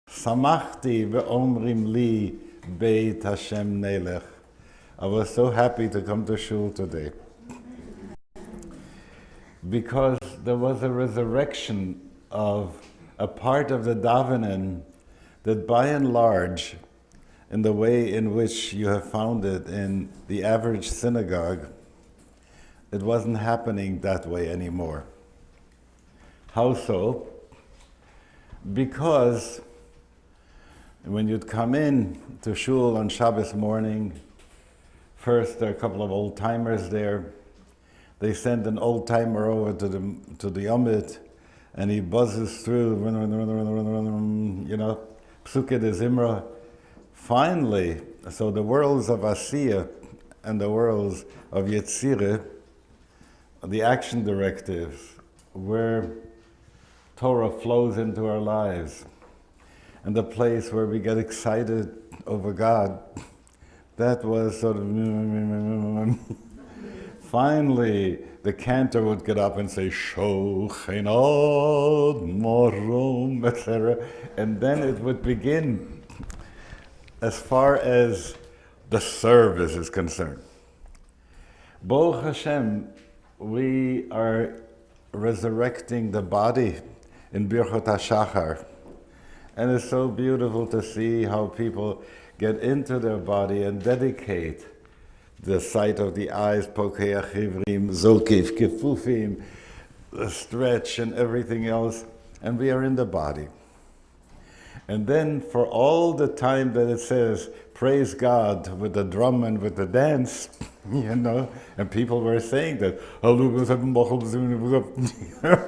Samachti ve'omrim li Beit Hashem Nelech. I was so happy to come to Shul today because there was a resurrection of a part of the davening that by and large, in the way in which you have found it in the average synagogue, it wasn't happening that way anymore. How so? Because when you'd come in to Shul on Shabbos morning, first there are a couple of old-timers there. They send an old-timer over to the Yomit, and he buzzes through, Psuke de Zimra. Finally, so the worlds of Asiya and the worlds of Yetzirah, the action directives, where Torah flows into our lives, and the place where we get excited over God, that was sort of... Finally, the cantor would get up and say, Shochenad Morum, etc. And then it would begin as far as the service is concerned. Baruch Hashem, we are resurrecting the body in Birchot HaShachar. And it's so beautiful to see how people get into their body and dedicate the sight of the eyes, Pokeach Ivrim, Zokif, Kefufim, the stretch and everything else, and we are in the body. And then for all the time that it says, praise God with the drum and with the dance, and people were saying that,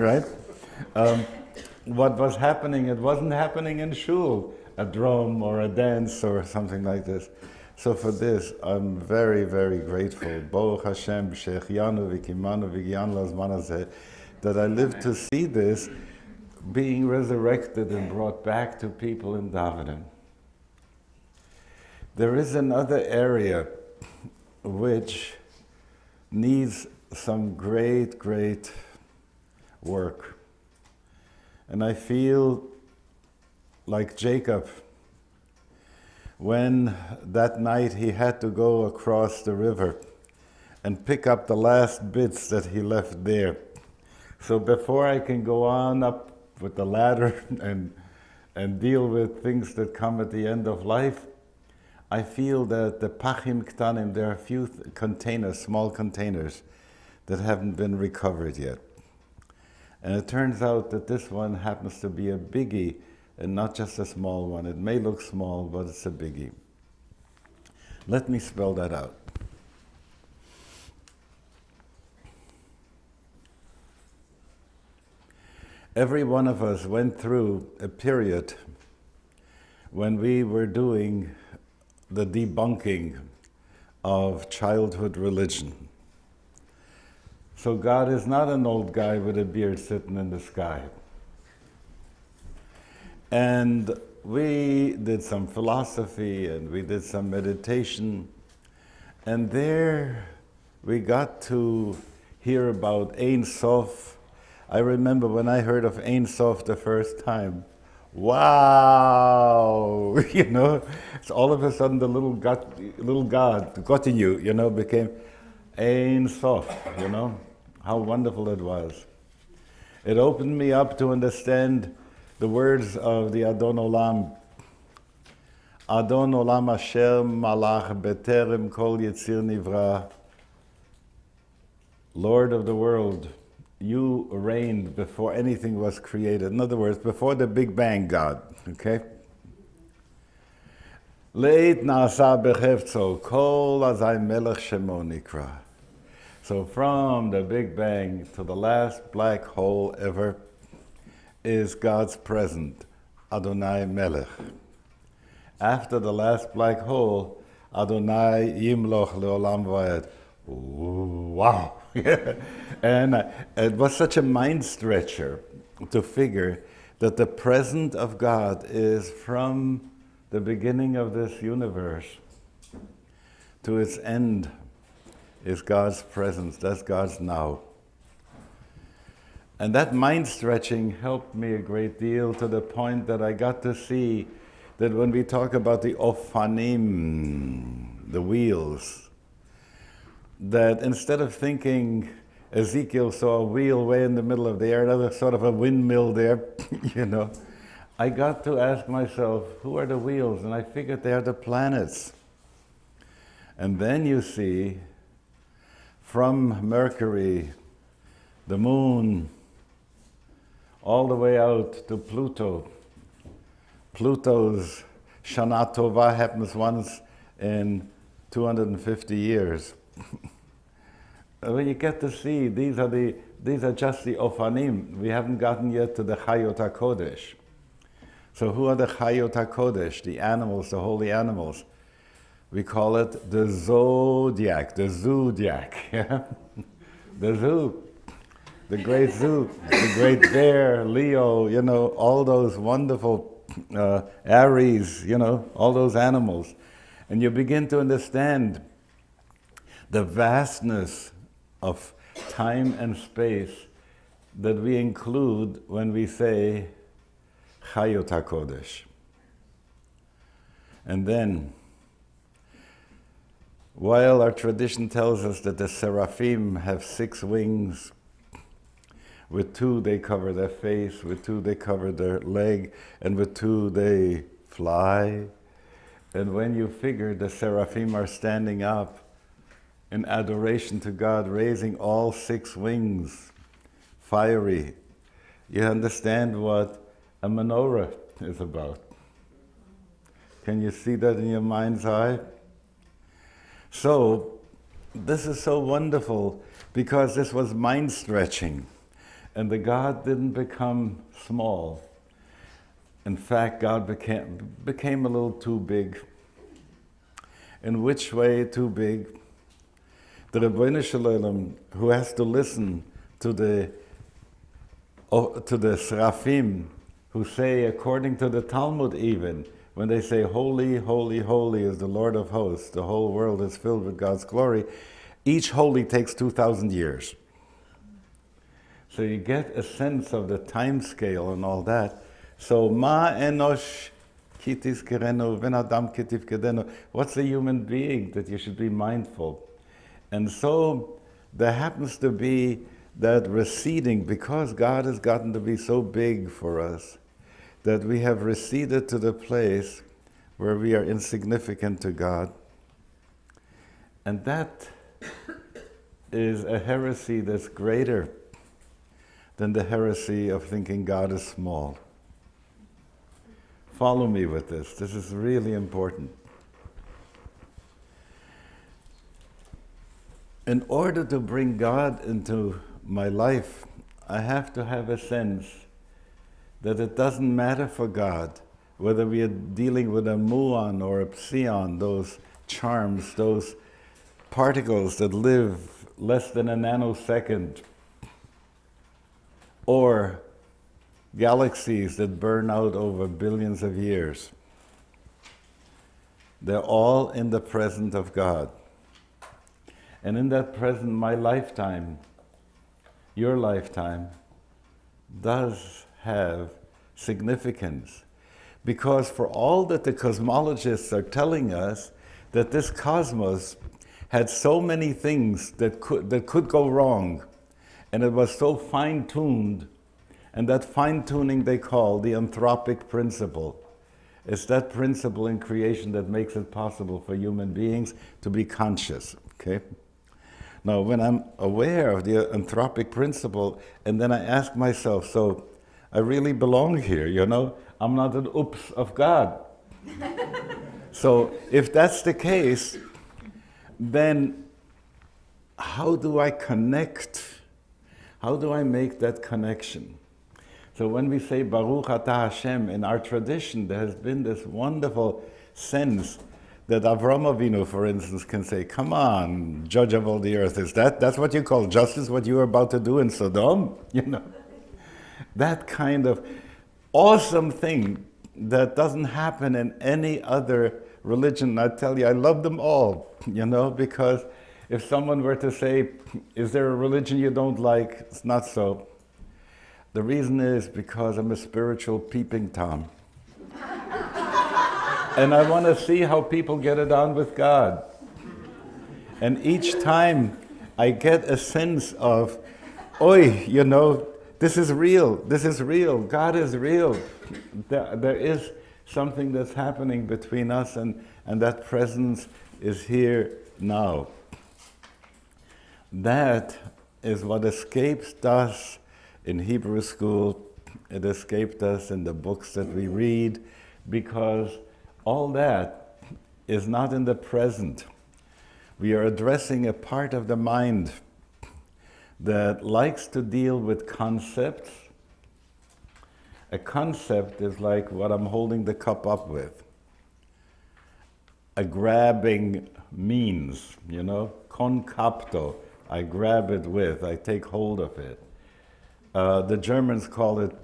right? What was happening, it wasn't happening in shul, a drum or a dance or something like this. So for this, I'm very, very grateful. Baruch Hashem, Shechianu v'kimanu v'gyan lazman hazeh, that I lived to see this being resurrected and brought back to people in davening. There is another area which needs some great, great work. And I feel like Jacob, when that night he had to go across the river and pick up the last bits that he left there. So before I can go on up with the ladder and deal with things that come at the end of life, I feel that the Pachim Ktanim, there are a few containers, small containers, that haven't been recovered yet. And it turns out that this one happens to be a biggie and not just a small one. It may look small, but it's a biggie. Let me spell that out. Every one of us went through a period when we were doing the debunking of childhood religion. So God is not an old guy with a beard sitting in the sky. And we did some philosophy and we did some meditation, and there we got to hear about Ein Sof. I remember when I heard of Ein Sof the first time, wow, it's all of a sudden the little God got in you, became Ein Sof, how wonderful it was. It opened me up to understand the words of the Adon Olam. Adon Olam Asher Malach Beterem Kol Yetzir Nivra. Lord of the world, you reigned before anything was created. In other words, before the Big Bang, God, okay? Leit Nasa Bechefzo Kol Azay Melech Shemo Nikra. So from the Big Bang to the last black hole ever is God's present, Adonai Melech. After the last black hole, Adonai Yimloch Leolam Vayed. Wow! And it was such a mind stretcher to figure that the presence of God is from the beginning of this universe to its end is God's presence. That's God's now. And that mind stretching helped me a great deal, to the point that I got to see that when we talk about the ofanim, the wheels, that instead of thinking Ezekiel saw a wheel way in the middle of the air, another sort of a windmill there, you know, I got to ask myself, who are the wheels? And I figured they are the planets. And then you see, from Mercury, the moon, all the way out to Pluto. Pluto's Shana Tova happens once in 250 years. When you get to see, these are just the Ofanim. We haven't gotten yet to the Chayot HaKodesh. So who are the Chayot HaKodesh? The animals, the holy animals. We call it the zodiac, the yeah? The zoo, the great zoo, the great bear, Leo, you know, all those wonderful Aries, you know, all those animals. And you begin to understand the vastness of time and space that we include when we say Chayot HaKodesh. And then, while our tradition tells us that the seraphim have 6 wings, with 2 they cover their face, with 2 they cover their leg, and with 2 they fly. And when you figure the seraphim are standing up in adoration to God, raising all 6 wings, fiery, you understand what a menorah is about. Can you see that in your mind's eye? So, this is so wonderful, because this was mind stretching, and the God didn't become small. In fact, God became a little too big. In which way too big? The Rebbeinu Shalom, who has to listen to the Seraphim, who say, according to the Talmud even, when they say, holy, holy, holy is the Lord of hosts, the whole world is filled with God's glory, each holy takes 2,000 years. So you get a sense of the time scale and all that. So, ma enosh kitis kerenu, ven adam kitiv kedenu. What's a human being that you should be mindful? And so there happens to be that receding, because God has gotten to be so big for us, that we have receded to the place where we are insignificant to God. And that is a heresy that's greater than the heresy of thinking God is small. Follow me with this. This is really important. In order to bring God into my life, I have to have a sense that it doesn't matter for God whether we are dealing with a muon or a psion, those charms, those particles that live less than a nanosecond, or galaxies that burn out over billions of years. They're all in the presence of God. And in that present, my lifetime, your lifetime, does have significance. Because for all that the cosmologists are telling us, that this cosmos had so many things that could go wrong, and it was so fine-tuned, and that fine-tuning they call the anthropic principle. It's that principle in creation that makes it possible for human beings to be conscious, okay? Now, when I'm aware of the anthropic principle, and then I ask myself, so I really belong here, you know? I'm not an oops of God. So if that's the case, then how do I connect? How do I make that connection? So when we say Baruch Atah Hashem, in our tradition, there has been this wonderful sense that Avram Avinu, for instance, can say, come on, judge of all the earth, that's what you call justice, what you were about to do in Sodom? You know, that kind of awesome thing that doesn't happen in any other religion. I tell you, I love them all, you know, because if someone were to say, is there a religion you don't like? It's not so. The reason is because I'm a spiritual peeping Tom. And I want to see how people get it on with God. And each time I get a sense of, oi, this is real, God is real. There is something that's happening between us, and that presence is here now. That is what escapes us in Hebrew school. It escaped us in the books that we read, because all that is not in the present. We are addressing a part of the mind that likes to deal with concepts. A concept is like what I'm holding the cup up with. A grabbing means, concapto. I grab it with, I take hold of it. The Germans call it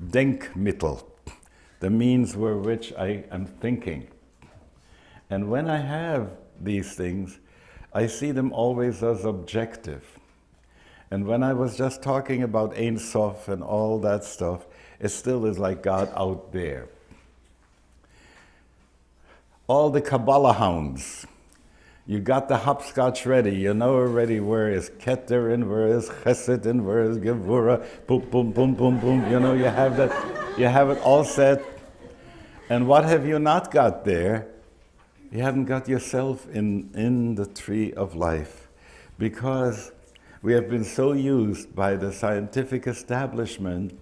Denkmittel, the means were which I am thinking. And when I have these things, I see them always as objective. And when I was just talking about Ein Sof and all that stuff, it still is like God out there. All the Kabbalah hounds, you got the hopscotch ready, you know already where is Keter and where is Chesed and where is Gevura, boom, boom, boom, boom, boom, you have that, you have it all set. And what have you not got there? You haven't got yourself in the tree of life, because we have been so used by the scientific establishment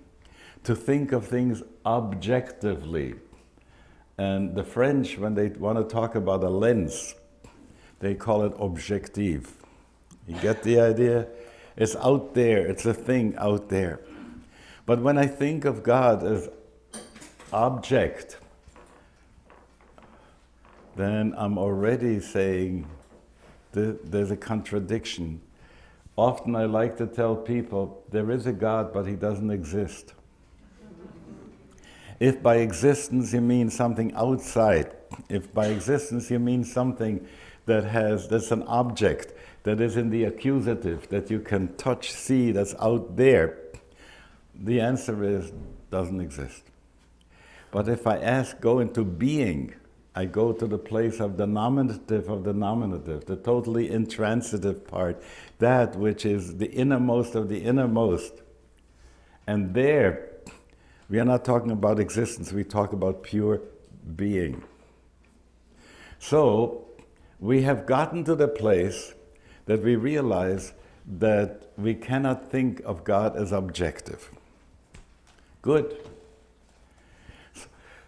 to think of things objectively. And the French, when they want to talk about a lens, they call it objectif. You get the idea? It's out there, it's a thing out there. But when I think of God as object, then I'm already saying there's a contradiction. Often I like to tell people, there is a God, but he doesn't exist. If by existence you mean something outside, if by existence you mean something that's an object, that is in the accusative, that you can touch, see, that's out there, the answer is, doesn't exist. But if I ask, go into being, I go to the place of the nominative, the totally intransitive part, that which is the innermost of the innermost. And there, we are not talking about existence, we talk about pure being. So, we have gotten to the place that we realize that we cannot think of God as objective. Good.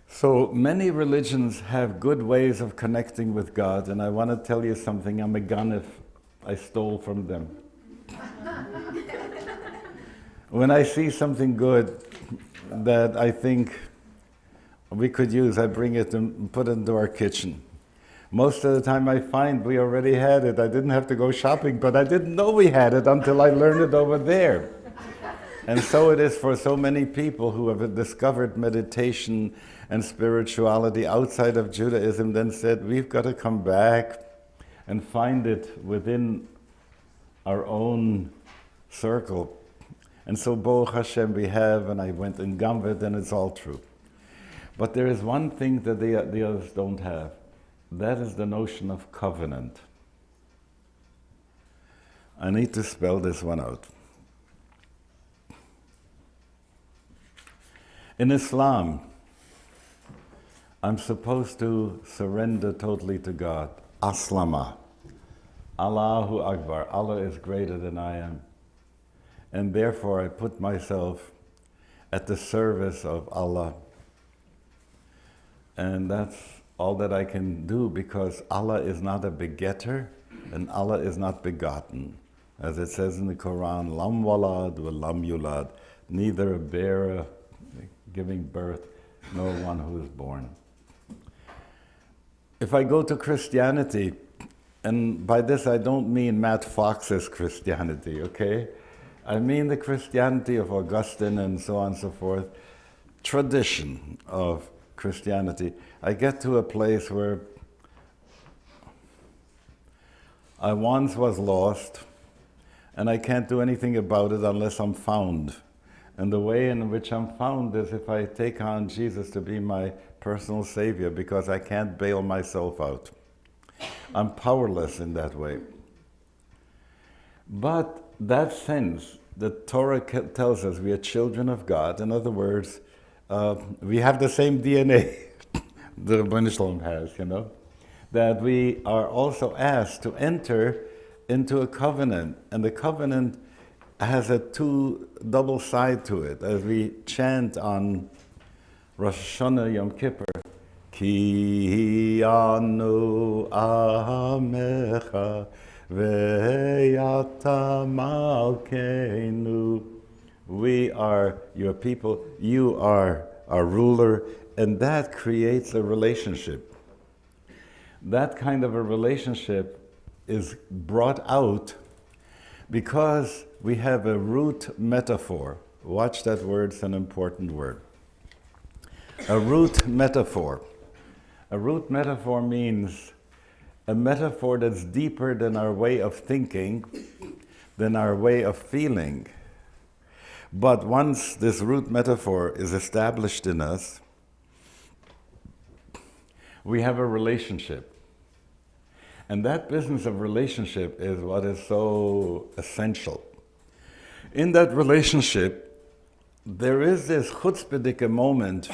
So many religions have good ways of connecting with God, and I want to tell you something. I'm a ganef. I stole from them. When I see something good that I think we could use, I bring it and put it into our kitchen. Most of the time I find we already had it. I didn't have to go shopping, but I didn't know we had it until I learned it over there. And so it is for so many people who have discovered meditation and spirituality outside of Judaism, then said, we've got to come back and find it within our own circle. And so Baruch Hashem we have, and I went in Gamvet, and it's all true. But there is one thing that the others don't have. That is the notion of covenant. I need to spell this one out. In Islam, I'm supposed to surrender totally to God. Aslama. Allahu Akbar. Allah is greater than I am. And therefore I put myself at the service of Allah. And that's all that I can do, because Allah is not a begetter and Allah is not begotten. As it says in the Quran, Lam walad wa lam yulad, neither a bearer giving birth, nor one who is born. If I go to Christianity, and by this I don't mean Matt Fox's Christianity, okay? I mean the Christianity of Augustine and so on and so forth, tradition of Christianity. I get to a place where I once was lost, and I can't do anything about it unless I'm found. And the way in which I'm found is if I take on Jesus to be my personal Savior, because I can't bail myself out. I'm powerless in that way. But that sense, the Torah tells us we are children of God. In other words, we have the same DNA the Rebbeinu Shalom has, that we are also asked to enter into a covenant. And the covenant has a double side to it. As we chant on Rosh Hashanah Yom Kippur, Ki anu amecha ve'yata malkeinu. We are your people, you are our ruler, and that creates a relationship. That kind of a relationship is brought out because we have a root metaphor. Watch that word, it's an important word. A root metaphor. A root metaphor means a metaphor that's deeper than our way of thinking, than our way of feeling. But once this root metaphor is established in us, we have a relationship. And that business of relationship is what is so essential. In that relationship, there is this chutzpah moment,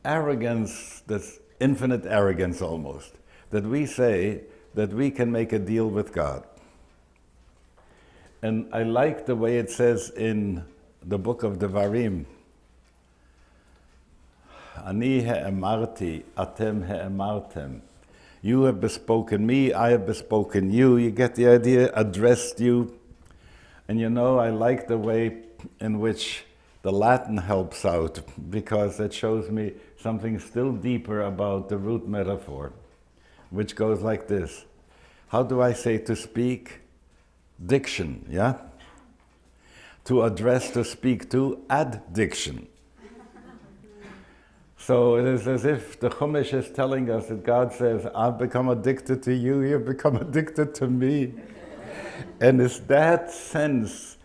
arrogance, that's infinite arrogance almost, that we say that we can make a deal with God. And I like the way it says in the book of Devarim, Ani he'emarti, atem he'emartem. You have bespoken me, I have bespoken you. You get the idea? Addressed you. And I like the way in which the Latin helps out, because it shows me something still deeper about the root metaphor, which goes like this. How do I say to speak? Diction, yeah? To address, to speak to, addiction. So it is as if the Chumash is telling us that God says, I've become addicted to you, you've become addicted to me. And it's that sense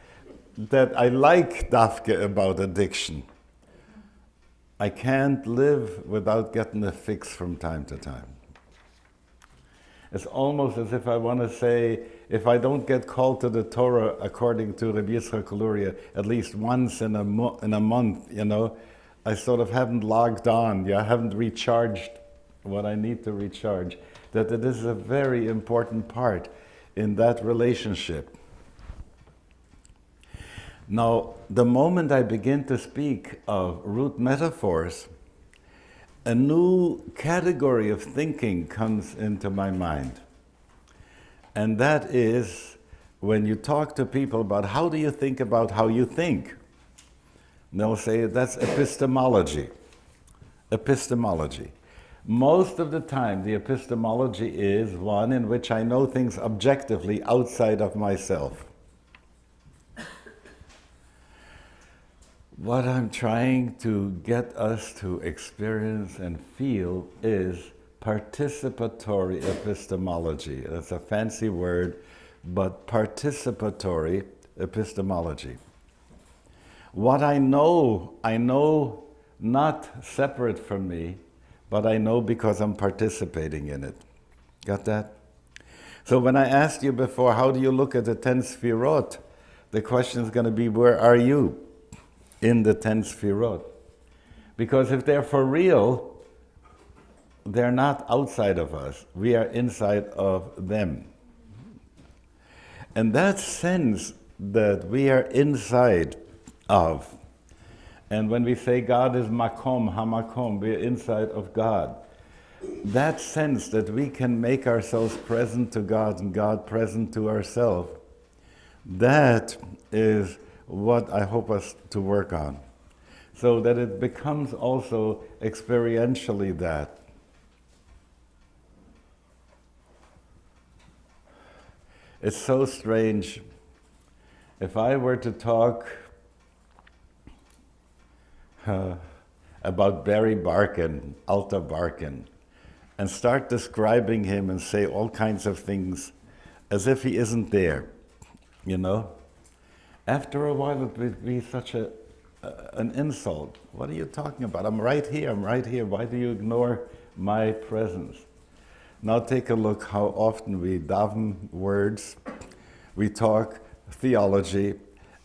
that I like Dafke about addiction. I can't live without getting a fix from time to time. It's almost as if I want to say, if I don't get called to the Torah according to Rabbi Yitzchak Luria at least once in a month, I sort of haven't logged on, I haven't recharged what I need to recharge. That it is a very important part in that relationship. Now, the moment I begin to speak of root metaphors, a new category of thinking comes into my mind. And that is when you talk to people about how do you think about how you think. They'll say that's epistemology. Epistemology. Most of the time, the epistemology is one in which I know things objectively outside of myself. What I'm trying to get us to experience and feel is participatory epistemology. That's a fancy word, but participatory epistemology. What I know not separate from me, but I know because I'm participating in it. Got that? So when I asked you before, how do you look at the 10 Sfirot? The question is going to be, where are you in the 10 Sfirot? Because if they're for real, they're not outside of us. We are inside of them. And that sense that we are inside of, and when we say God is makom, hamakom, we are inside of God. That sense that we can make ourselves present to God and God present to ourselves, that is what I hope us to work on. So that it becomes also experientially that. It's so strange. If I were to talk about Barry Barkin, Alta Barkin, and start describing him and say all kinds of things as if he isn't there, After a while, it would be such an insult. What are you talking about? I'm right here, I'm right here. Why do you ignore my presence? Now take a look how often we daven words, we talk theology,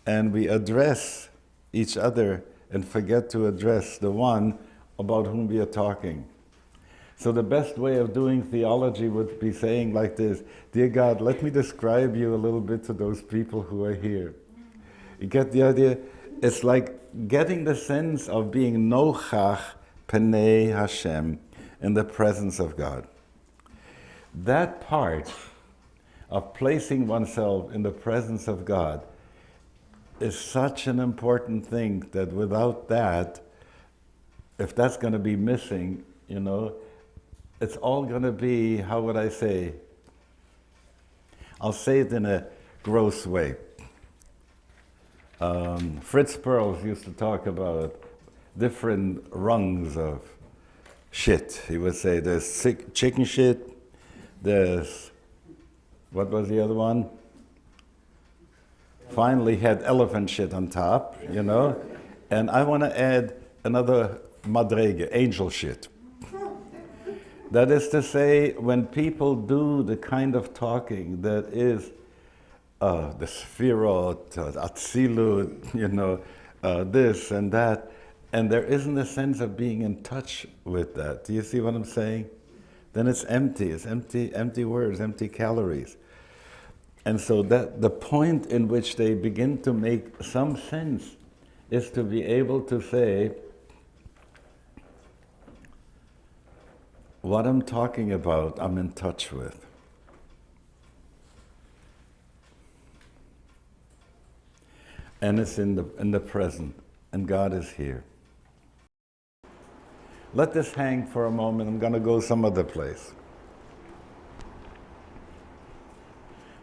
and we address each other and forget to address the one about whom we are talking. So the best way of doing theology would be saying like this: Dear God, let me describe you a little bit to those people who are here. You get the idea? It's like getting the sense of being nochach penei Hashem, in the presence of God. That part of placing oneself in the presence of God is such an important thing that without that, if that's going to be missing, it's all going to be, how would I say? I'll say it in a gross way. Fritz Perls used to talk about different rungs of shit. He would say there's chicken shit, there's, what was the other one? Finally had elephant shit on top, and I want to add another madrege, angel shit. That is to say, when people do the kind of talking that is the Sfirot, Atzilut, this and that, and there isn't a sense of being in touch with that. Do you see what I'm saying? Then it's empty words, empty calories. And so that the point in which they begin to make some sense is to be able to say, what I'm talking about, I'm in touch with. And it's in the present, and God is here. Let this hang for a moment. I'm going to go some other place.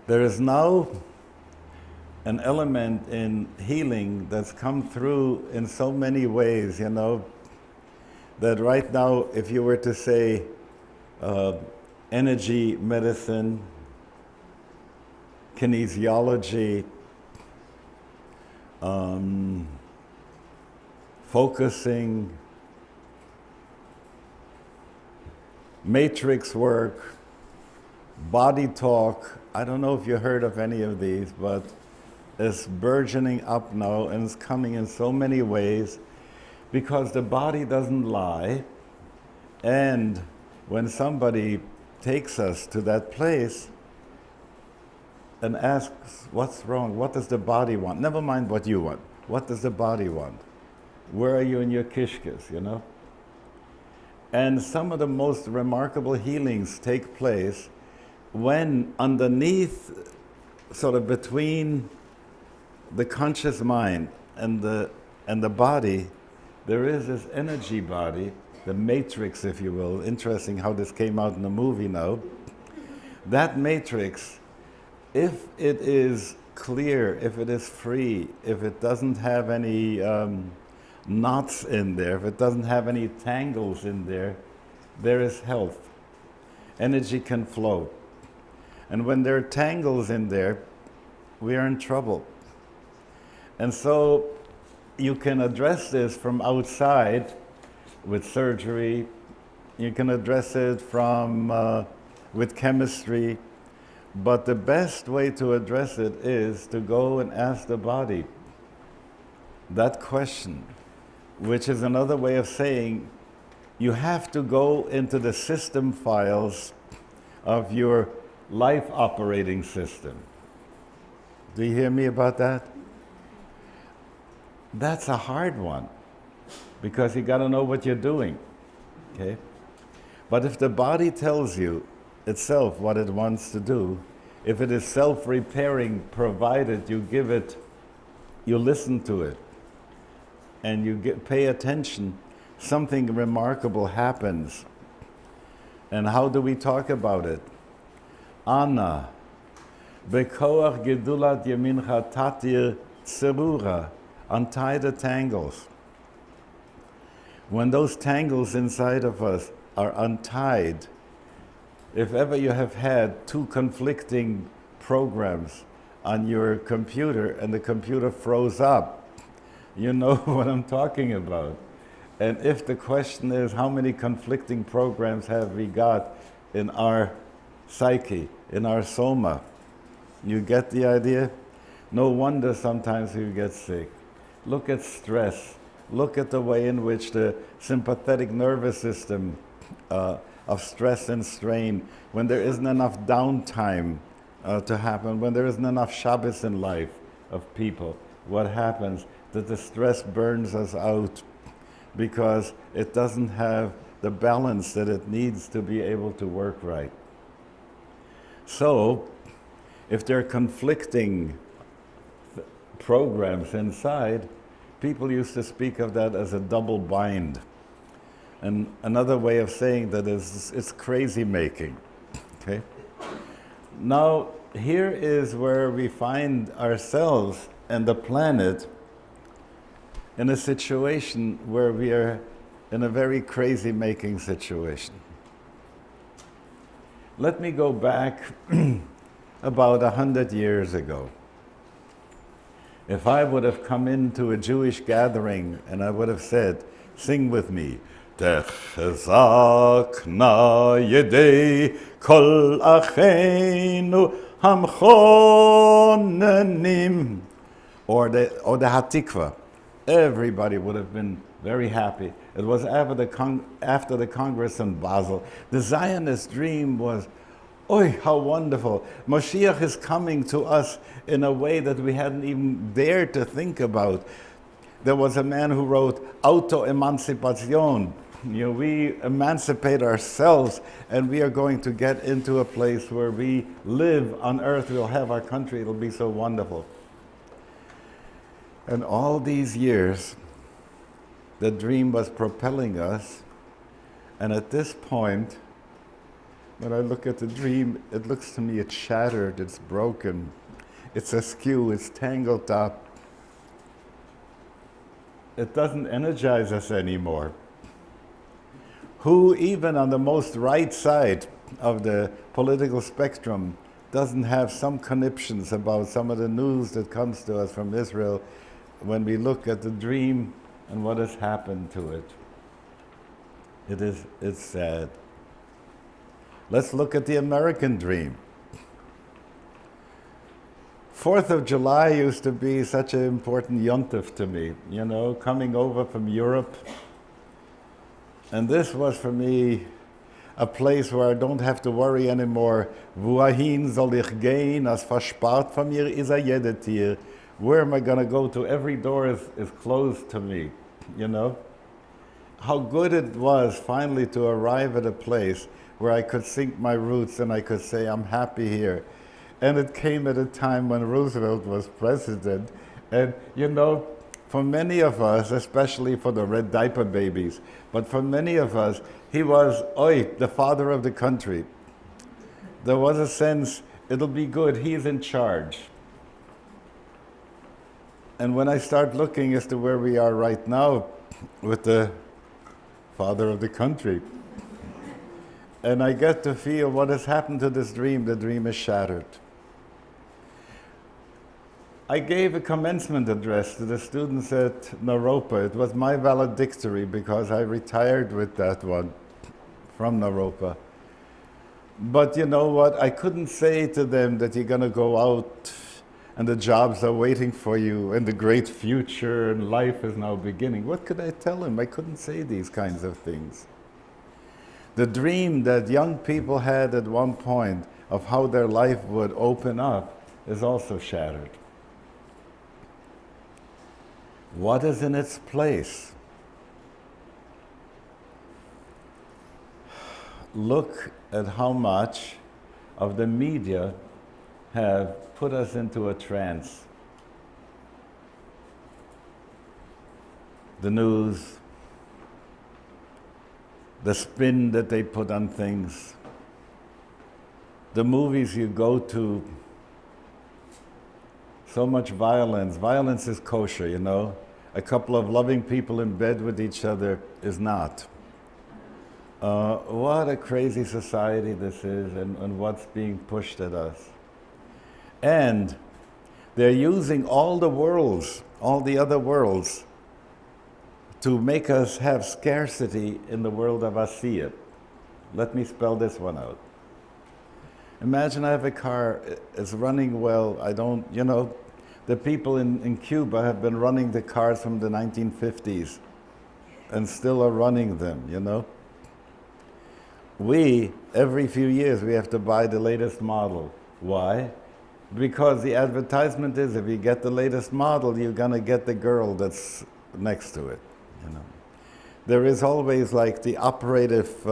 There is now an element in healing that's come through in so many ways, that right now, if you were to say energy medicine, kinesiology, focusing, matrix work, body talk, I don't know if you heard of any of these, but it's burgeoning up now and it's coming in so many ways because the body doesn't lie. And when somebody takes us to that place and asks, what's wrong? What does the body want? Never mind what you want. What does the body want? Where are you in your kishkes, And some of the most remarkable healings take place when underneath, sort of between the conscious mind and the body, there is this energy body, the matrix, if you will. Interesting how this came out in the movie now. That matrix, if it is clear, if it is free, if it doesn't have any knots in there, if it doesn't have any tangles in there, there is health. Energy can flow. And when there are tangles in there, we are in trouble. And so you can address this from outside with surgery. You can address it from with chemistry. But the best way to address it is to go and ask the body that question, which is another way of saying you have to go into the system files of your life operating system. Do you hear me about that? That's a hard one because you got to know what you're doing, okay? But if the body tells you itself what it wants to do, if it is self-repairing, provided you give it, you listen to it, and you pay attention, something remarkable happens. And how do we talk about it? Ana, bekoach gedulat yamincha tatir tzerura, untie the tangles. When those tangles inside of us are untied, if ever you have had two conflicting programs on your computer and the computer froze up. You know what I'm talking about. And if the question is how many conflicting programs have we got in our psyche, in our soma, you get the idea? No wonder sometimes we get sick. Look at stress. Look at the way in which the sympathetic nervous system of stress and strain, when there isn't enough downtime to happen, when there isn't enough Shabbos in life of people, what happens? That the stress burns us out because it doesn't have the balance that it needs to be able to work right. So, if there are conflicting programs inside, people used to speak of that as a double bind. And another way of saying that is it's crazy making. Okay? Now, here is where we find ourselves and the planet in a situation where we are in a very crazy making situation. Let me go back about 100 years ago. If I would have come into a Jewish gathering and I would have said, sing with me, Techezak na yedei kol achenu hamchonenim, or the Hatikva, everybody would have been very happy. It was after the Congress in Basel. The Zionist dream was, oi, how wonderful. Moshiach is coming to us in a way that we hadn't even dared to think about. There was a man who wrote, Auto-Emancipation. You know, we emancipate ourselves and we are going to get into a place where we live on earth. We'll have our country. It'll be so wonderful. And all these years, the dream was propelling us. And at this point, when I look at the dream, it looks to me it's shattered, it's broken, it's askew, it's tangled up. It doesn't energize us anymore. Who, even on the most right side of the political spectrum, doesn't have some conniptions about some of the news that comes to us from Israel when we look at the dream and what has happened to it? It's sad. Let's look at the American dream. 4th of July used to be such an important yontif to me, you know, coming over from Europe. And this was for me a place where I don't have to worry anymore. Wohin soll ich gehen, as verspart von mir is a jede Tier. Where am I going to go to? Every door is closed to me, you know? How good it was finally to arrive at a place where I could sink my roots and I could say, I'm happy here. And it came at a time when Roosevelt was president. And, you know, for many of us, especially for the red diaper babies, but for many of us, he was, the father of the country. There was a sense, it'll be good, he's in charge. And when I start looking as to where we are right now with the father of the country, and I get to feel what has happened to this dream. The dream is shattered. I gave a commencement address to the students at Naropa. It was my valedictory because I retired with that one from Naropa. But you know what? I couldn't say to them that you're going to go out and the jobs are waiting for you and the great future and life is now beginning. What could I tell them? I couldn't say these kinds of things. The dream that young people had at one point of how their life would open up is also shattered. What is in its place? Look at how much of the media have put us into a trance. The news, the spin that they put on things, the movies you go to, so much violence. Violence is kosher, you know. A couple of loving people in bed with each other is not. What a crazy society this is and what's being pushed at us. And They're using all the worlds, all the other worlds, to make us have scarcity in the world of Asiya. Let me spell this one out. Imagine I have a car, it's running well, the people in Cuba have been running the cars from the 1950s and still are running them. Every few years, we have to buy the latest model. Why? Because the advertisement is if you get the latest model, you're gonna get the girl that's next to it. There is always like the operative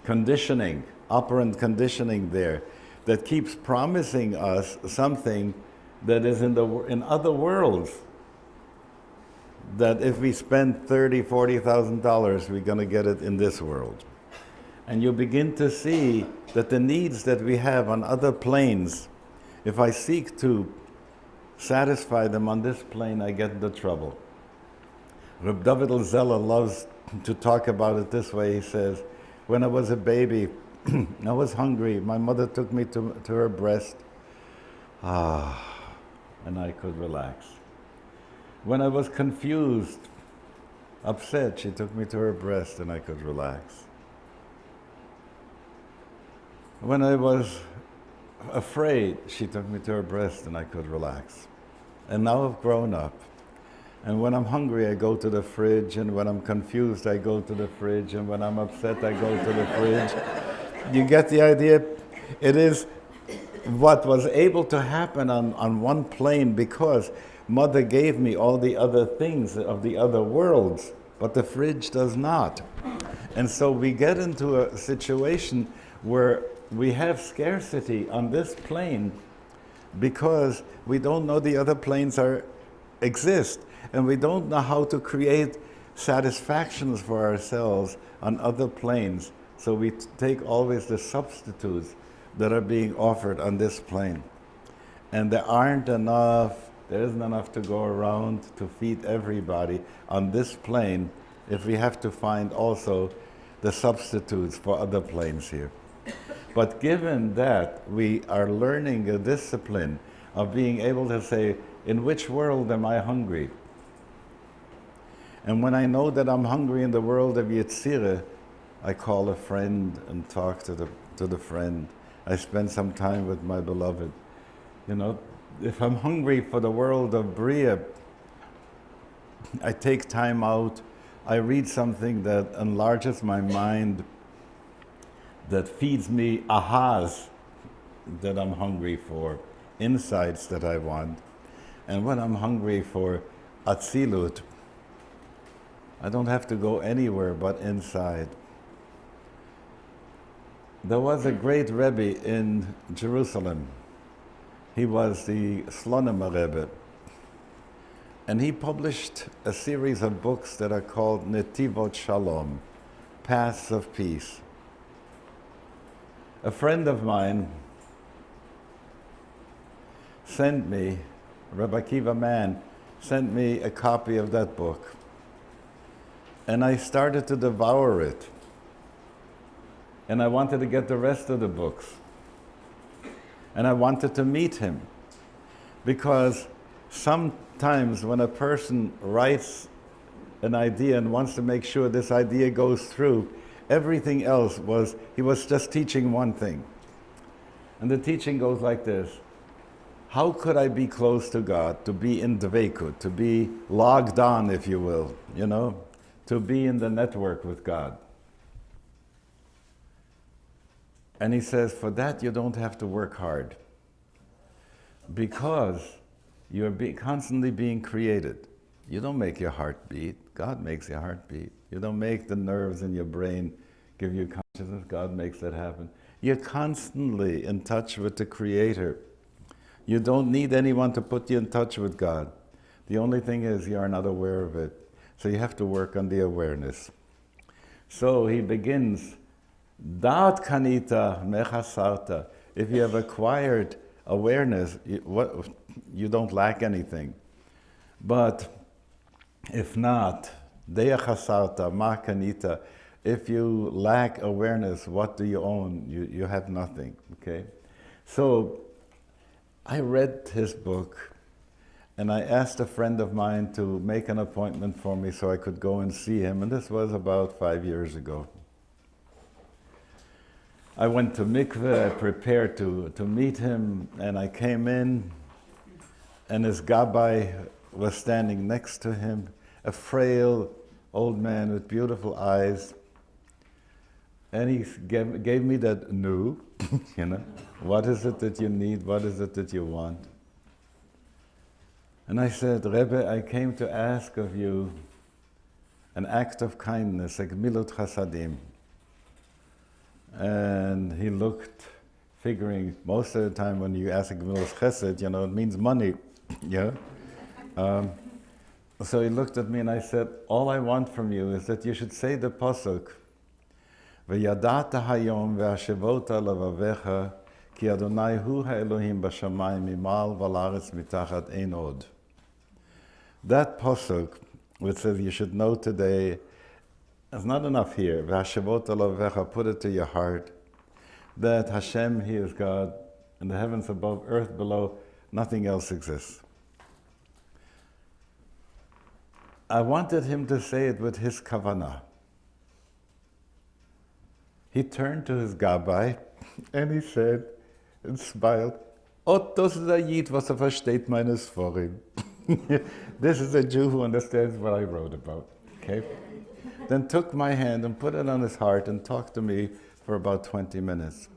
conditioning, operant conditioning there that keeps promising us something that is in other worlds. That if we spend $30,000, $40,000, we're going to get it in this world. And you begin to see that the needs that we have on other planes, if I seek to satisfy them on this plane, I get into trouble. Reb David Zeller loves to talk about it this way. He says, when I was a baby, I was hungry. My mother took me to her breast, and I could relax. When I was confused, upset, she took me to her breast and I could relax. When I was afraid, she took me to her breast and I could relax. And now I've grown up. And when I'm hungry, I go to the fridge, and when I'm confused, I go to the fridge, and when I'm upset, I go to the fridge. You get the idea? It is what was able to happen on one plane because Mother gave me all the other things of the other worlds, but the fridge does not. And so we get into a situation where we have scarcity on this plane because we don't know the other planes exist, and we don't know how to create satisfactions for ourselves on other planes. So we take always the substitutes that are being offered on this plane. And there isn't enough to go around to feed everybody on this plane if we have to find also the substitutes for other planes here. But given that we are learning a discipline of being able to say, in which world am I hungry? And when I know that I'm hungry in the world of Yetzirah, I call a friend and talk to the friend. I spend some time with my beloved. If I'm hungry for the world of Bria, I take time out, I read something that enlarges my mind, that feeds me ahas that I'm hungry for, insights that I want. And when I'm hungry for atzilut, I don't have to go anywhere but inside. There was a great Rebbe in Jerusalem. He was the Slonim Rebbe. And he published a series of books that are called Netivot Shalom, Paths of Peace. A friend of mine sent me, Rabbi Akiva Mann, sent me a copy of that book. And I started to devour it. And I wanted to get the rest of the books. And I wanted to meet him. Because sometimes when a person writes an idea and wants to make sure this idea goes through, everything else he was just teaching one thing. And the teaching goes like this. How could I be close to God, to be in Dveikut, to be logged on, if you will, to be in the network with God? And he says, for that you don't have to work hard. Because you're constantly being created. You don't make your heart beat. God makes your heart beat. You don't make the nerves in your brain give you consciousness. God makes that happen. You're constantly in touch with the Creator. You don't need anyone to put you in touch with God. The only thing is you are not aware of it. So you have to work on the awareness. So he begins, Da'at kanita mechasarta. If you have acquired awareness, you don't lack anything. But if not, deya chasarta ma kanita. If you lack awareness, what do you own? You have nothing, okay? So I read his book, and I asked a friend of mine to make an appointment for me so I could go and see him, and this was about 5 years ago. I went to mikveh, I prepared to meet him, and I came in, and his gabbai was standing next to him, a frail old man with beautiful eyes, and he gave me that no, you know, what is it that you need, what is it that you want? And I said, Rebbe, I came to ask of you an act of kindness, a gemilut chasadim. And he looked, figuring most of the time when you ask a gemilut chesed, you know, it means money, yeah? So he looked at me and I said, all I want from you is that you should say the pasuk, וידעת היום והשבות לבביך כי אדוני הוא האלוהים בשמיים ממעל ועל הארץ מתחת אין עוד. That pasuk, which says you should know today, is not enough here. והשבות לבביך, put it to your heart, that Hashem, He is God, in the heavens above, earth below, nothing else exists. I wanted him to say it with his kavanah. He turned to his gabbai and he said, and smiled, "Ot, das ist ein Yid, was versteht meine Sforim." This is a Jew who understands what I wrote about, okay? Then took my hand and put it on his heart and talked to me for about 20 minutes.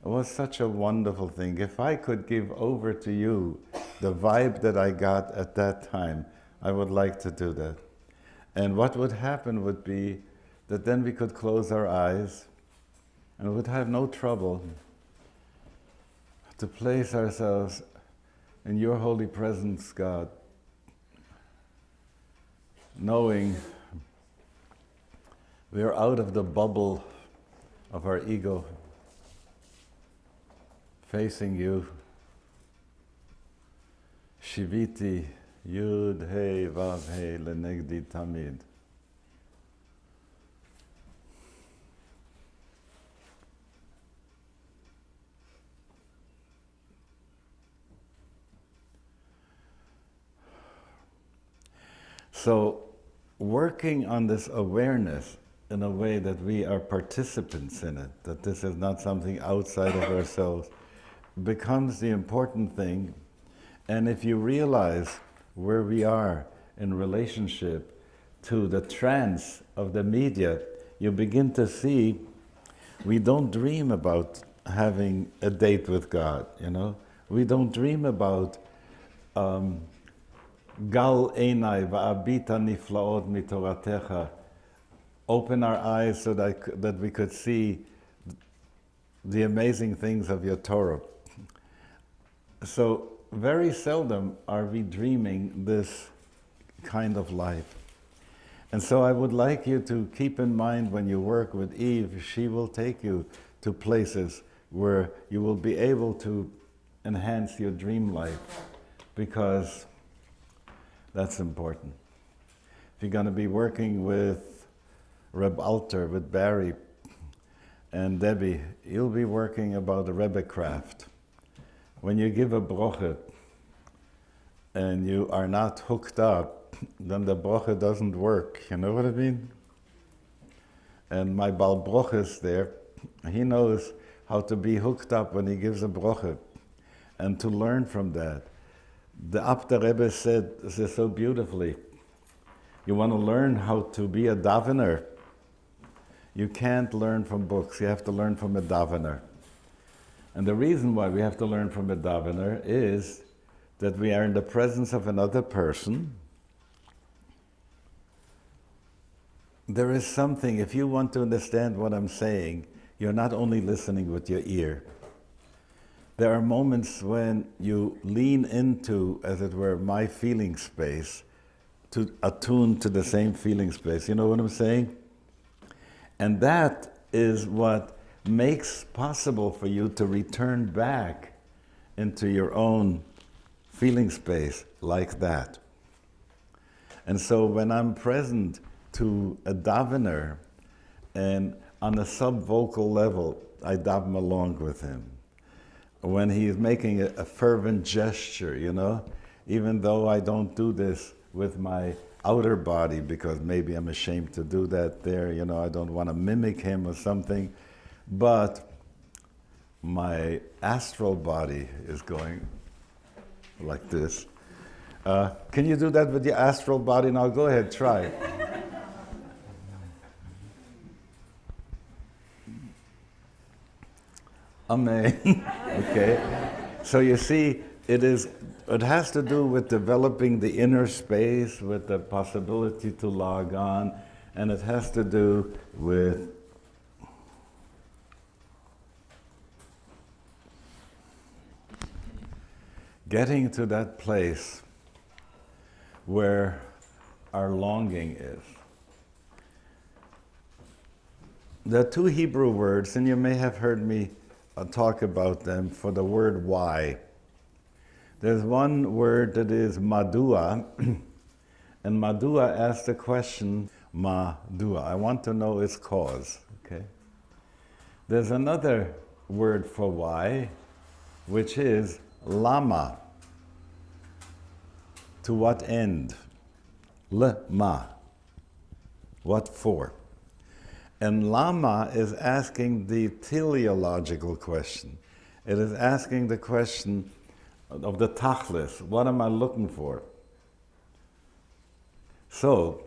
It was such a wonderful thing. If I could give over to you the vibe that I got at that time, I would like to do that. And what would happen would be that then we could close our eyes and we would have no trouble to place ourselves in your holy presence, God, knowing we are out of the bubble of our ego, facing you. Shiviti Yud Hey Vav Hey Lenegdi Tamid. So, working on this awareness in a way that we are participants in it, that this is not something outside of ourselves, becomes the important thing. And if you realize where we are in relationship to the trance of the media, you begin to see we don't dream about having a date with God, you know? We don't dream about Gal einai va'abita niflaot mitoratecha. Open our eyes so that we could see the amazing things of your Torah. So very seldom are we dreaming this kind of life. And so I would like you to keep in mind when you work with Eve, she will take you to places where you will be able to enhance your dream life, because that's important. If you're going to be working with Reb Alter, with Barry and Debbie, you'll be working about the Rebbe craft. When you give a broche and you are not hooked up, then the broche doesn't work. You know what I mean? And my Baal Broches there, he knows how to be hooked up when he gives a broche and to learn from that. The Abta Rebbe said this so beautifully. You want to learn how to be a davener? You can't learn from books, you have to learn from a davener. And the reason why we have to learn from a davener is that we are in the presence of another person. There is something, if you want to understand what I'm saying, you're not only listening with your ear. There are moments when you lean into, as it were, my feeling space to attune to the same feeling space. You know what I'm saying? And that is what makes possible for you to return back into your own feeling space like that. And so when I'm present to a davener and on a sub-vocal level, I daven along with him. when he's making a fervent gesture, even though I don't do this with my outer body because maybe I'm ashamed to do that there, I don't want to mimic him or something, but my astral body is going like this. Can you do that with your astral body? Now go ahead, try. Amen. Okay. So you see, it has to do with developing the inner space, with the possibility to log on, and it has to do with getting to that place where our longing is. There are two Hebrew words, and you may have heard me talk about them, for the word why. There's one word that is madua, and madua asks the question, madua. I want to know its cause, okay? There's another word for why, which is lama. To what end? Lama. What for? And lama is asking the teleological question. It is asking the question of the tachlis. What am I looking for? So,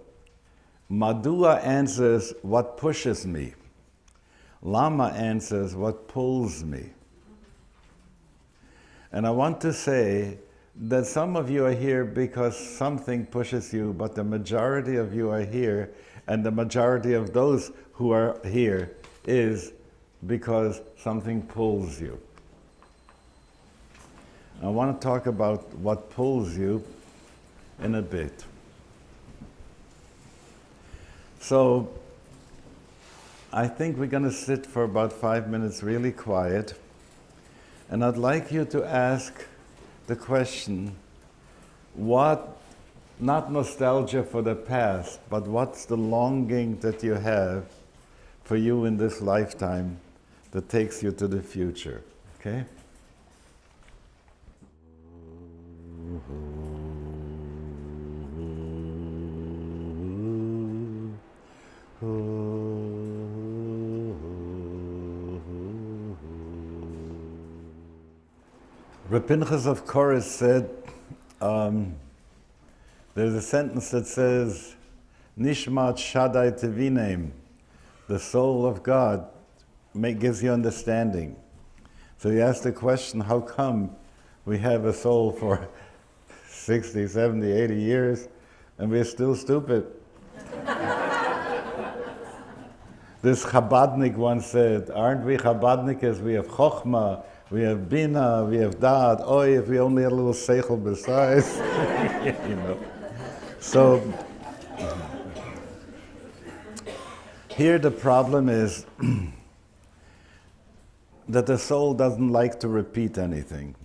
madua answers what pushes me. Lama answers what pulls me. And I want to say that some of you are here because something pushes you, but the majority of you are here, and the majority of those who are here is because something pulls you. I want to talk about what pulls you in a bit. So, I think we're going to sit for about 5 minutes really quiet, and I'd like you to ask the question, what, not nostalgia for the past, but what's the longing that you have for you in this lifetime that takes you to the future, okay? Reb Pinchas of Korah said, there's a sentence that says, Nishmat Shaddai Tevinem, the soul of God gives you understanding. So he asked the question, how come we have a soul for 60, 70, 80 years and we're still stupid? This Chabadnik once said, aren't we Chabadnikas? We have Chochmah, we have Bina, we have Da'at. Oh, if we only had a little Seichel besides. So, here the problem is that the soul doesn't like to repeat anything.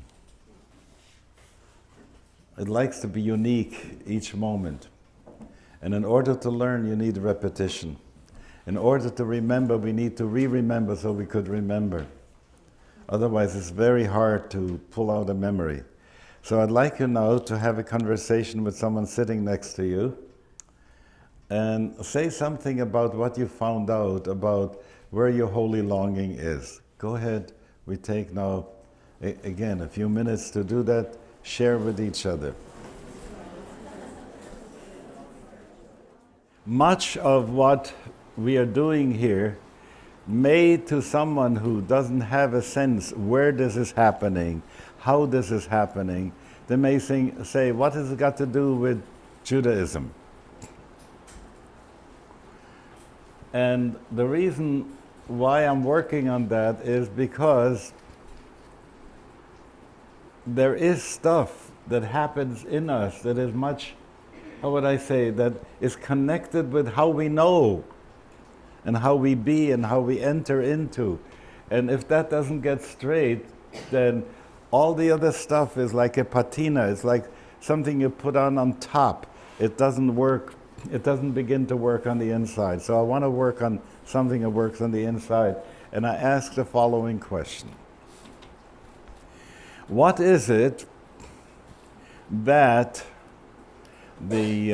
It likes to be unique each moment. And in order to learn, you need repetition. In order to remember, we need to re-remember so we could remember. Otherwise, it's very hard to pull out a memory. So I'd like you now to have a conversation with someone sitting next to you and say something about what you found out about where your holy longing is. Go ahead. We take now, again, a few minutes to do that. Share with each other. Much of what we are doing here may, to someone who doesn't have a sense where this is happening, how this is happening, they may say, what has it got to do with Judaism? And the reason why I'm working on that is because there is stuff that happens in us that is much, how would I say, that is connected with how we know and how we be and how we enter into. And if that doesn't get straight, then all the other stuff is like a patina. It's like something you put on top. It doesn't work. It doesn't begin to work on the inside. So I want to work on something that works on the inside. And I ask the following question. What is it that the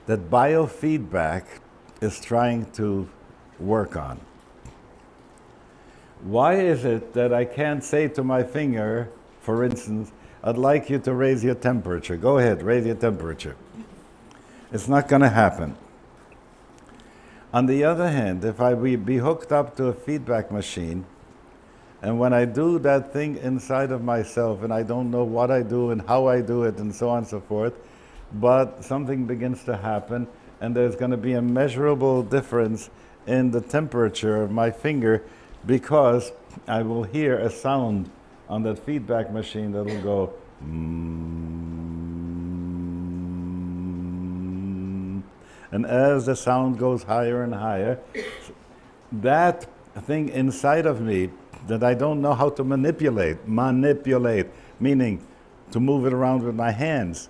that biofeedback is trying to work on? Why is it that I can't say to my finger, for instance, I'd like you to raise your temperature. Go ahead, raise your temperature. It's not going to happen. On the other hand, if I be hooked up to a feedback machine, and when I do that thing inside of myself, and I don't know what I do and how I do it and so on and so forth, but something begins to happen, and there's going to be a measurable difference in the temperature of my finger, because I will hear a sound on that feedback machine that will go and as the sound goes higher and higher, that thing inside of me that I don't know how to manipulate, meaning to move it around with my hands,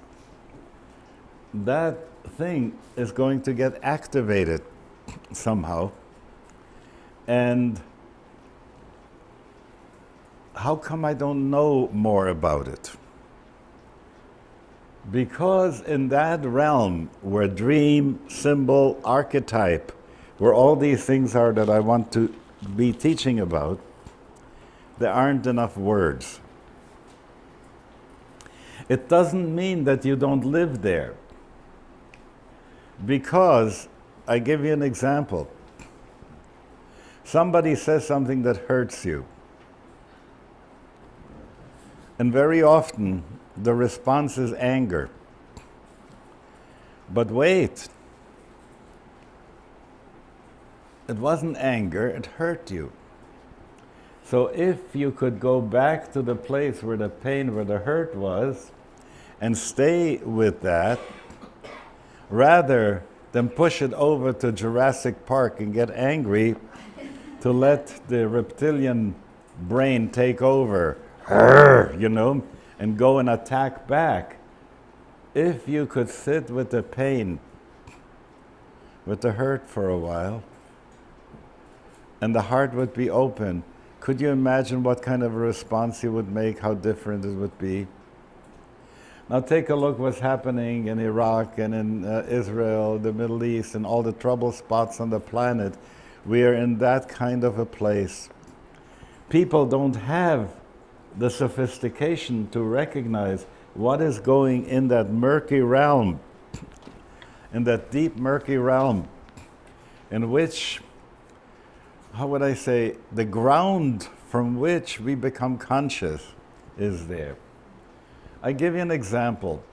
that thing is going to get activated somehow. And how come I don't know more about it? Because in that realm where dream, symbol, archetype, where all these things are that I want to be teaching about, there aren't enough words. It doesn't mean that you don't live there. Because, I give you an example. Somebody says something that hurts you. And very often, the response is anger. But wait, it wasn't anger, it hurt you. So if you could go back to the place where the pain, where the hurt was, and stay with that, rather than push it over to Jurassic Park and get angry, to let the reptilian brain take over, you know, and go and attack back. If you could sit with the pain, with the hurt for a while, and the heart would be open, could you imagine what kind of a response you would make, how different it would be? Now take a look what's happening in Iraq and in Israel, the Middle East, and all the trouble spots on the planet. We are in that kind of a place. People don't have the sophistication to recognize what is going in that murky realm, in that deep murky realm, in which, how would I say, the ground from which we become conscious is there. I give you an example.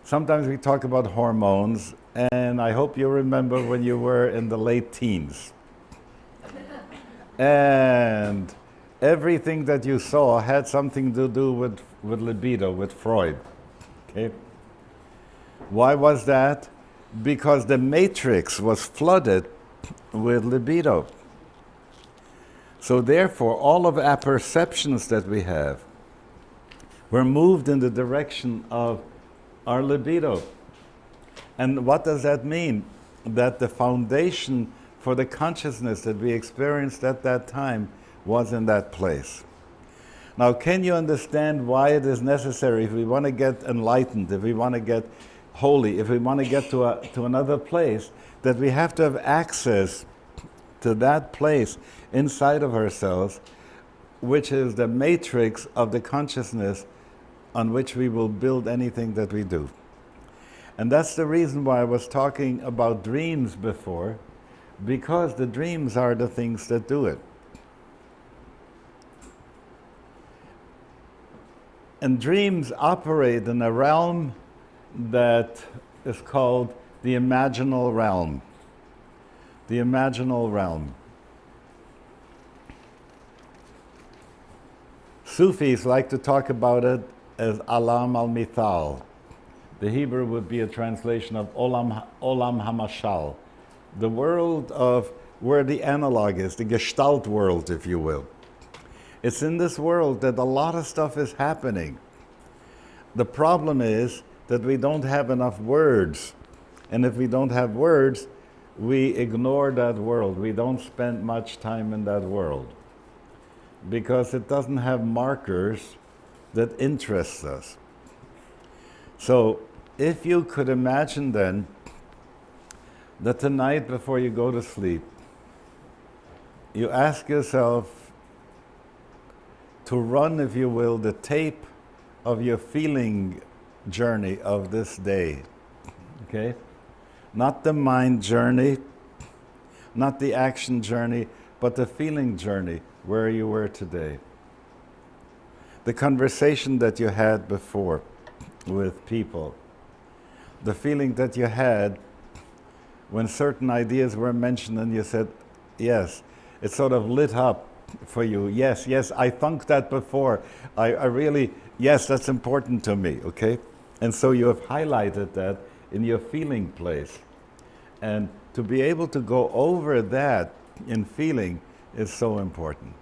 Sometimes we talk about hormones, and I hope you remember when you were in the late teens. And everything that you saw had something to do with libido, with Freud. Okay? Why was that? Because the matrix was flooded with libido. So therefore, all of our perceptions that we have were moved in the direction of our libido. And what does that mean? That the foundation for the consciousness that we experienced at that time was in that place. Now, can you understand why it is necessary, if we want to get enlightened, if we want to get holy, if we want to get to another place, that we have to have access to that place inside of ourselves, which is the matrix of the consciousness on which we will build anything that we do. And that's the reason why I was talking about dreams before, because the dreams are the things that do it. And dreams operate in a realm that is called the imaginal realm. The imaginal realm. Sufis like to talk about it as Alam al-Mithal. The Hebrew would be a translation of Olam HaMashal, the world of where the analog is, the Gestalt world, if you will. It's in this world that a lot of stuff is happening. The problem is that we don't have enough words. And if we don't have words, we ignore that world. We don't spend much time in that world. because it doesn't have markers that interest us. So if you could imagine then that tonight before you go to sleep, you ask yourself to run, if you will, the tape of your feeling journey of this day, okay? Not the mind journey, not the action journey, but the feeling journey, where you were today. The conversation that you had before with people, the feeling that you had when certain ideas were mentioned and you said, yes, it sort of lit up for you. Yes, I thunk that before. I really, yes, that's important to me, okay? And so you have highlighted that in your feeling place. And to be able to go over that in feeling is so important.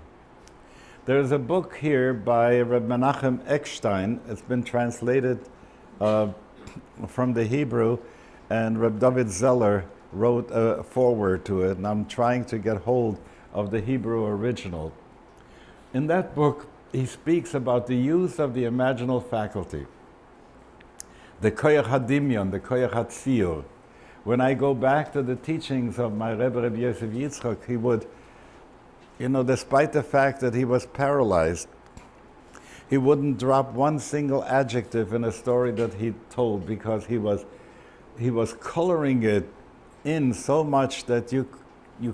There's a book here by Reb Menachem Eckstein. It's been translated from the Hebrew, and Reb David Zeller wrote a foreword to it, and I'm trying to get hold of the Hebrew original. In that book, he speaks about the use of the imaginal faculty, the koyach hadimyon, the koyach hatziyur. When I go back to the teachings of my Rebbe Yosef Yitzchak, he would, despite the fact that he was paralyzed, he wouldn't drop one single adjective in a story that he told, because he was coloring it in so much that you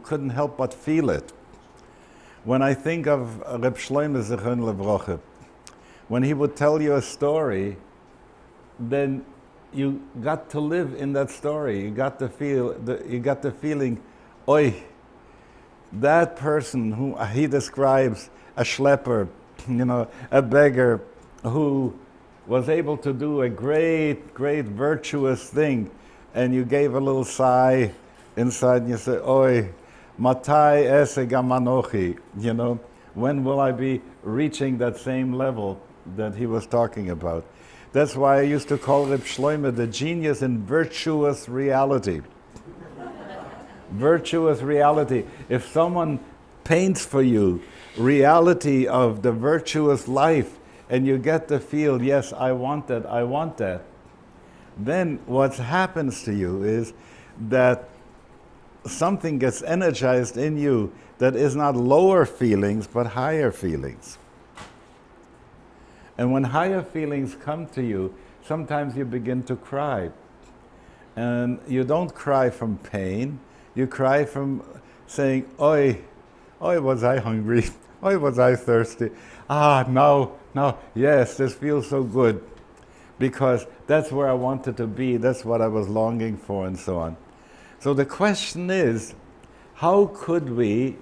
couldn't help but feel it. When I think of Reb Shlomo Zichron Levrocha, when he would tell you a story, then you got to live in that story. You got to feel, you got the feeling, oi, that person who he describes, a schlepper, a beggar who was able to do a great virtuous thing, and you gave a little sigh inside and you said, oi, matai ese gamanochi, when will I be reaching that same level that he was talking about? That's why I used to call Reb Shlomo the genius in virtuous reality. Virtuous reality. If someone paints for you reality of the virtuous life, and you get to feel, yes, I want that, then what happens to you is that something gets energized in you that is not lower feelings, but higher feelings. And when higher feelings come to you, sometimes you begin to cry. And you don't cry from pain, you cry from saying, oi, was I hungry? Oi, was I thirsty? No, yes, this feels so good. Because that's where I wanted to be, that's what I was longing for, and so on. So the question is, how could we,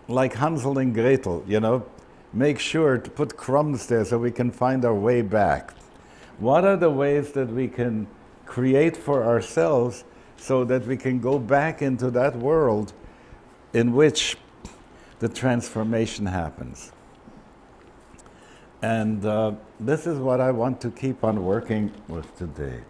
like Hansel and Gretel, make sure to put crumbs there so we can find our way back? What are the ways that we can create for ourselves so that we can go back into that world in which the transformation happens? And this is what I want to keep on working with today.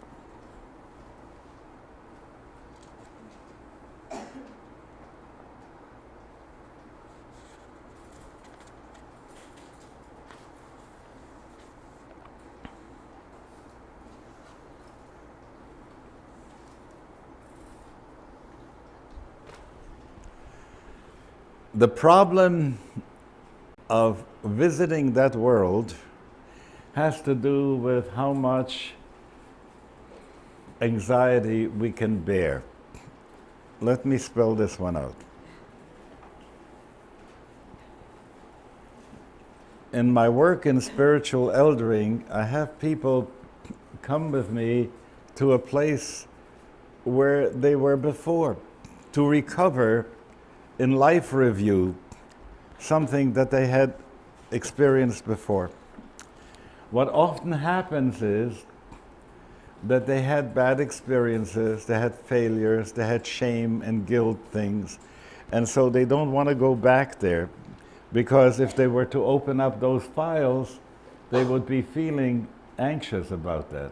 The problem of visiting that world has to do with how much anxiety we can bear. Let me spell this one out. In my work in spiritual eldering, I have people come with me to a place where they were before, to recover in life review something that they had experienced before. What often happens is that they had bad experiences, they had failures, they had shame and guilt things, and so they don't want to go back there, because if they were to open up those files, they would be feeling anxious about that.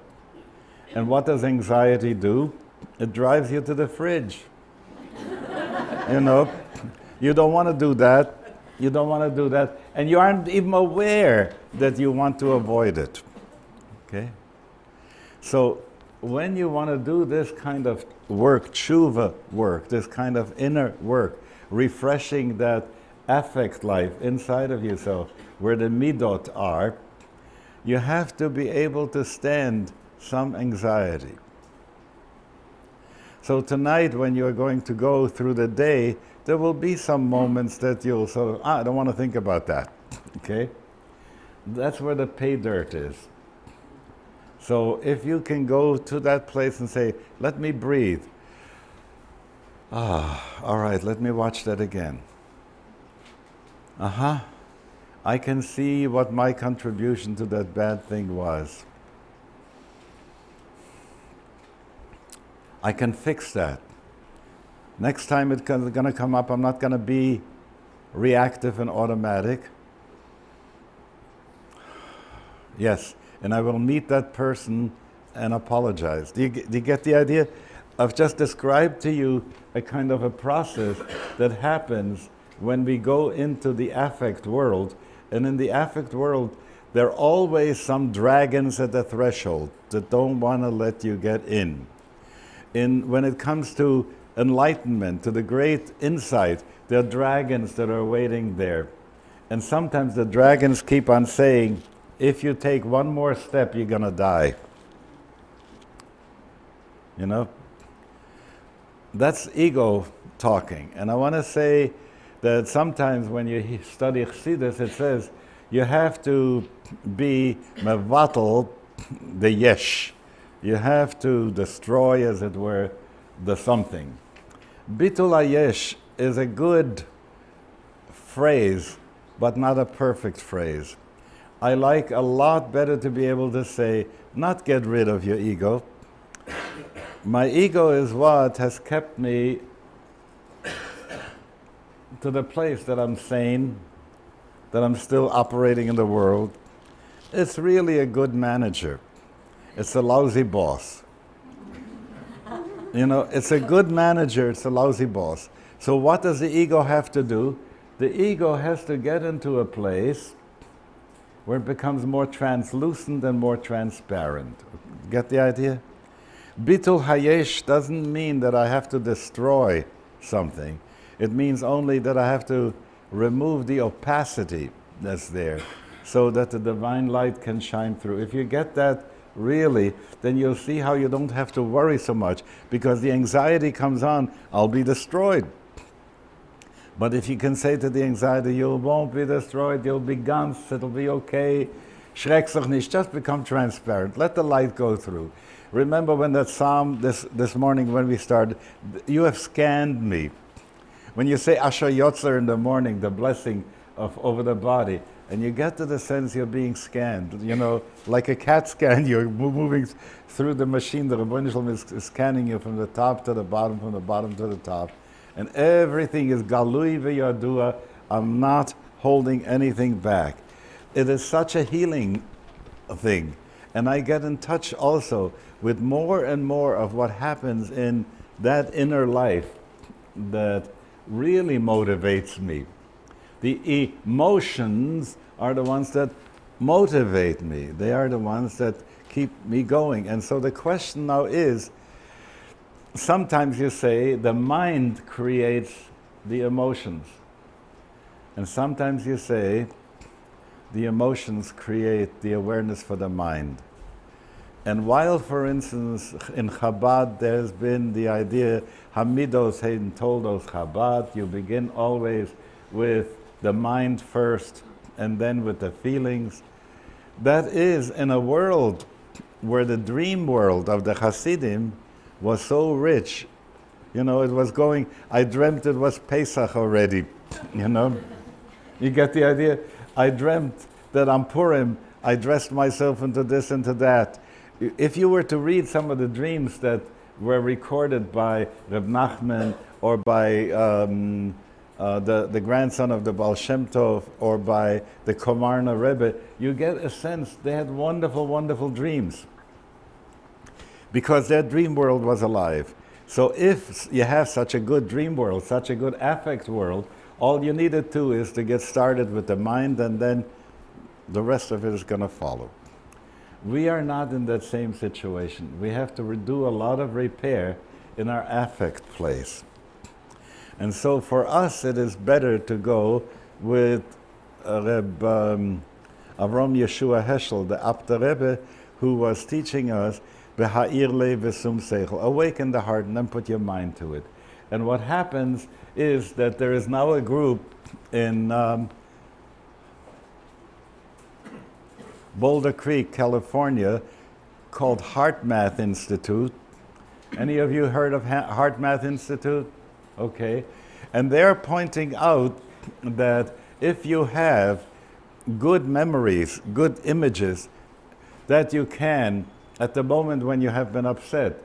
And what does anxiety do? It drives you to the fridge. You don't want to do that. You don't want to do that, and you aren't even aware that you want to avoid it. Okay? So when you want to do this kind of work, tshuva work, this kind of inner work, refreshing that affect life inside of yourself, where the midot are, you have to be able to stand some anxiety. So tonight, when you're going to go through the day, there will be some moments that you'll sort of, I don't want to think about that, okay? That's where the pay dirt is. So if you can go to that place and say, let me breathe. All right, let me watch that again. I can see what my contribution to that bad thing was. I can fix that. Next time it's going to come up, I'm not going to be reactive and automatic. Yes, and I will meet that person and apologize. Do you get the idea? I've just described to you a kind of a process that happens when we go into the affect world. And in the affect world, there are always some dragons at the threshold that don't want to let you get in. When it comes to enlightenment, to the great insight, there are dragons that are waiting there. And sometimes the dragons keep on saying, if you take one more step, you're going to die. You know? That's ego talking. And I want to say that sometimes when you study Chassidus, it says you have to be mevatel the yesh. You have to destroy, as it were, the something. Bitul hayesh is a good phrase, but not a perfect phrase. I like a lot better to be able to say, not get rid of your ego. My ego is what has kept me to the place that I'm sane, that I'm still operating in the world. It's really a good manager. It's a lousy boss. You know, it's a good manager, it's a lousy boss. So what does the ego have to do? The ego has to get into a place where it becomes more translucent and more transparent. Get the idea? Bitul hayesh doesn't mean that I have to destroy something. It means only that I have to remove the opacity that's there so that the divine light can shine through. If you get that really, then you'll see how you don't have to worry so much, because the anxiety comes on, I'll be destroyed. But if you can say to the anxiety, you won't be destroyed, you'll be ganz, it'll be okay, schreck sich nicht, just become transparent, let the light go through. Remember when that psalm this morning when we started, you have scanned me. When you say Asher Yotzer in the morning, the blessing of over the body, and you get to the sense you're being scanned, you know, like a CAT scan, you're moving through the machine, the Rebbeinu Shalom is scanning you from the top to the bottom, from the bottom to the top, and everything is galui v'yadua. I'm not holding anything back. It is such a healing thing, and I get in touch also with more and more of what happens in that inner life that really motivates me. The emotions are the ones that motivate me. They are the ones that keep me going. And so the question now is, sometimes you say the mind creates the emotions. And sometimes you say the emotions create the awareness for the mind. And while, for instance, in Chabad there's been the idea, Hamidos Hayden told us Chabad, you begin always with the mind first and then with the feelings. That is in a world where the dream world of the Hasidim was so rich. You know, it was going, I dreamt it was Pesach already, you know. You get the idea? I dreamt that on Purim I dressed myself into this and to that. If you were to read some of the dreams that were recorded by Reb Nachman or by the grandson of the Baal Shem Tov or by the Komarna Rebbe, you get a sense they had wonderful, wonderful dreams because their dream world was alive. So if you have such a good dream world, such a good affect world, All you need to do is to get started with the mind, and then the rest of it is going to follow. We are not in that same situation. We have to do a lot of repair in our affect place. And so for us, it is better to go with Reb Avram Yeshua Heschel, the Apter Rebbe, who was teaching us, Beha'ir le v'sum seichel, awaken the heart and then put your mind to it. And what happens is that there is now a group in Boulder Creek, California, called HeartMath Institute. Any of you heard of HeartMath Institute? Okay. And they're pointing out that if you have good memories, good images, that you can, at the moment when you have been upset,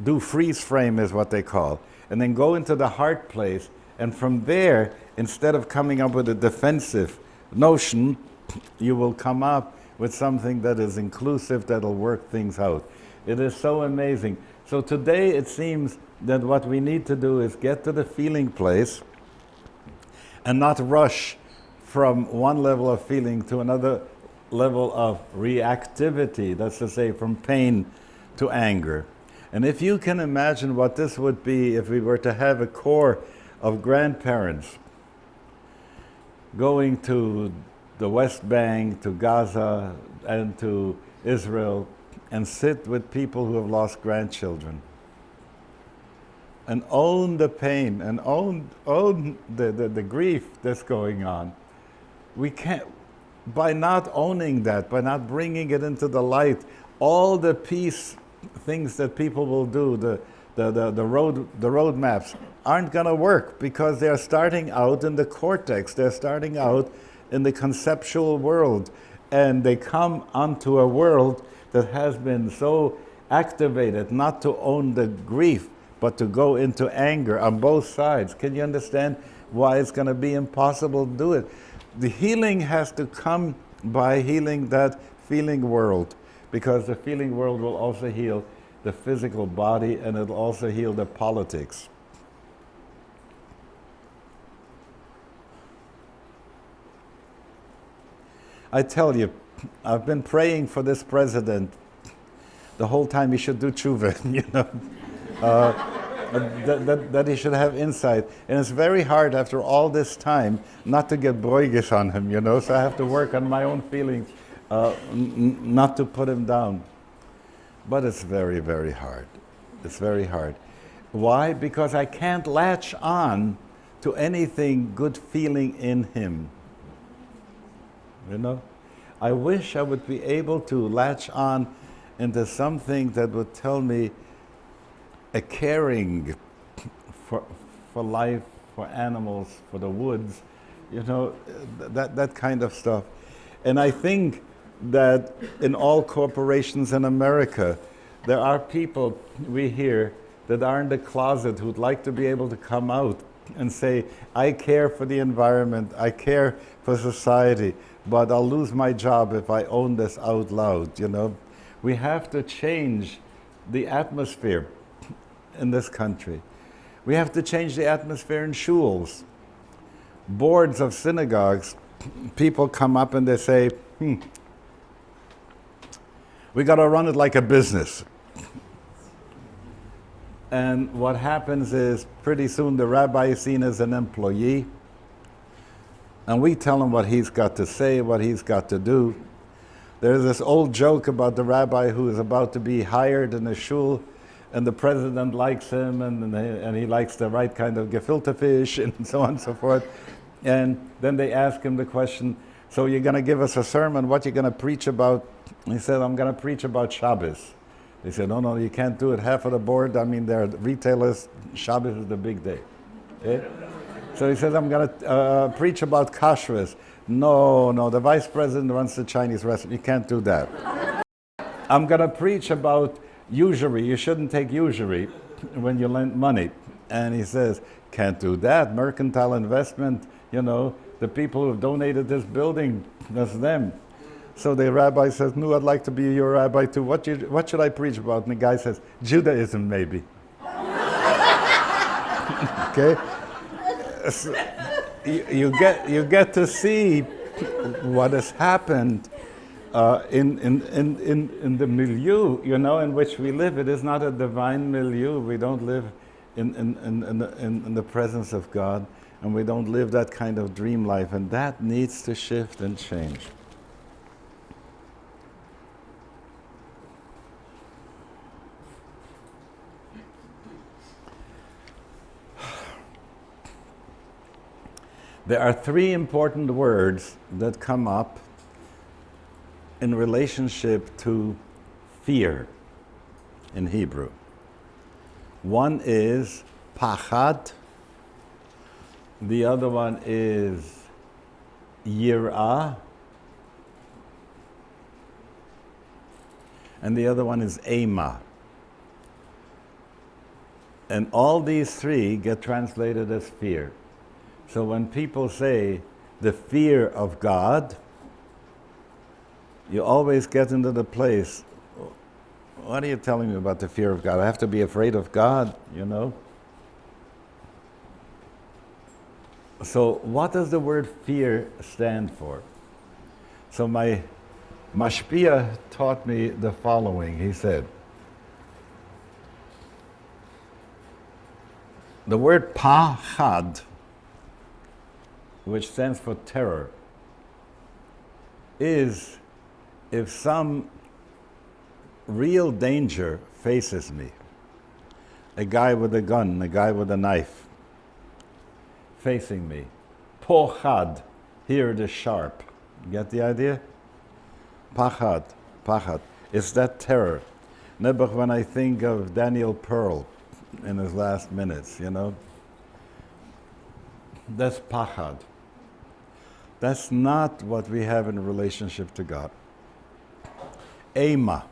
do freeze frame is what they call, and then go into the heart place, and from there, instead of coming up with a defensive notion, you will come up with something that is inclusive, that'll work things out. It is so amazing. So today it seems that what we need to do is get to the feeling place and not rush from one level of feeling to another level of reactivity, that's to say from pain to anger. And if you can imagine what this would be if we were to have a corps of grandparents going to the West Bank, to Gaza, and to Israel, and sit with people who have lost grandchildren, and own the pain, and own the grief that's going on. We can't, by not owning that, by not bringing it into the light, all the peace things that people will do, the road maps, aren't going to work, because they're starting out in the cortex, they're starting out in the conceptual world, and they come onto a world that has been so activated not to own the grief, but to go into anger on both sides. Can you understand why it's going to be impossible to do it? The healing has to come by healing that feeling world, because the feeling world will also heal the physical body, and it'll also heal the politics. I tell you, I've been praying for this president the whole time. He should do tshuva, you know, that he should have insight. And it's very hard after all this time not to get broigish on him, you know, so I have to work on my own feelings, not to put him down. But it's very, very hard. It's very hard. Why? Because I can't latch on to anything good feeling in him. You know? I wish I would be able to latch on into something that would tell me a caring for life, for animals, for the woods, you know, that kind of stuff. And I think that in all corporations in America, there are people we hear that are in the closet who'd like to be able to come out and say, I care for the environment, I care for society, but I'll lose my job if I own this out loud, you know. We have to change the atmosphere in this country. We have to change the atmosphere in shuls. Boards of synagogues, people come up and they say, we got to run it like a business. And what happens is pretty soon the rabbi is seen as an employee, and we tell him what he's got to say, what he's got to do. There's this old joke about the rabbi who is about to be hired in a shul, and the president likes him, and he likes the right kind of gefilte fish, and so on and so forth. And then they ask him the question, so you're going to give us a sermon, what you're going to preach about? He said, I'm going to preach about Shabbos. They said, no, you can't do it. Half of the board, I mean, they're retailers, Shabbos is the big day. Eh? So he says, I'm going to preach about kashrus. No, the vice president runs the Chinese restaurant. You can't do that. I'm going to preach about usury. You shouldn't take usury when you lend money. And he says, can't do that. Mercantile investment, you know, the people who have donated this building, that's them. So the rabbi says, no, I'd like to be your rabbi too. What should I preach about? And the guy says, Judaism, maybe. Okay? you get to see what has happened in the milieu, in which we live. It is not a divine milieu. We don't live in the presence of God, and we don't live that kind of dream life, and that needs to shift and change. There are three important words that come up in relationship to fear in Hebrew. One is pachad, the other one is yirah, and the other one is ema. And all these three get translated as fear. So when people say the fear of God, you always get into the place, what are you telling me about the fear of God? I have to be afraid of God, So what does the word fear stand for? So my mashpia taught me the following. He said, the word pachad, which stands for terror, is if some real danger faces me. A guy with a gun, a guy with a knife facing me. Pochad, here it is sharp. Get the idea? Pachad. It's that terror. Nebuch, when I think of Daniel Pearl in his last minutes, that's pachad. That's not what we have in relationship to God. Ema.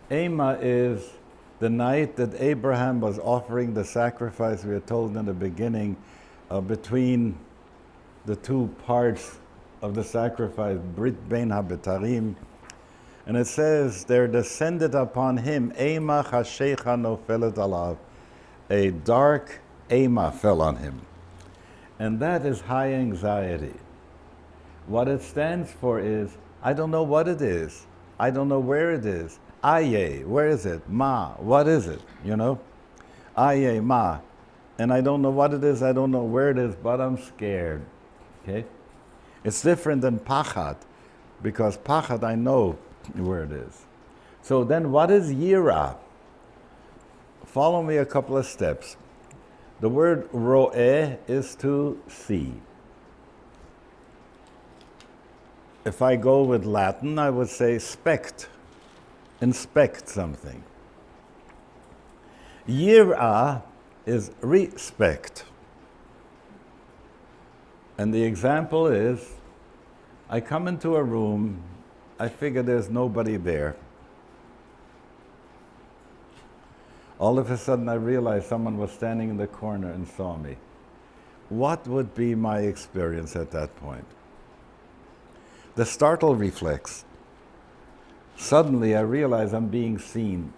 Ema is the night that Abraham was offering the sacrifice, we are told in the beginning, between the two parts of the sacrifice, Brit Bein HaBetarim. And it says, there descended upon him, Ema Chashecha Nofelet Alav. A dark Ema fell on him. And that is high anxiety. What it stands for is, I don't know what it is. I don't know where it is. Aye, where is it? Ma, what is it? Aye, ma. And I don't know what it is, I don't know where it is, but I'm scared. Okay? It's different than pachad, because pachad I know where it is. So then what is yirah? Follow me a couple of steps. The word ro'eh is to see. If I go with Latin, I would say spect, inspect something. Yirah is respect. And the example is, I come into a room, I figure there's nobody there. All of a sudden I realized someone was standing in the corner and saw me. What would be my experience at that point? The startle reflex. Suddenly I realize I'm being seen.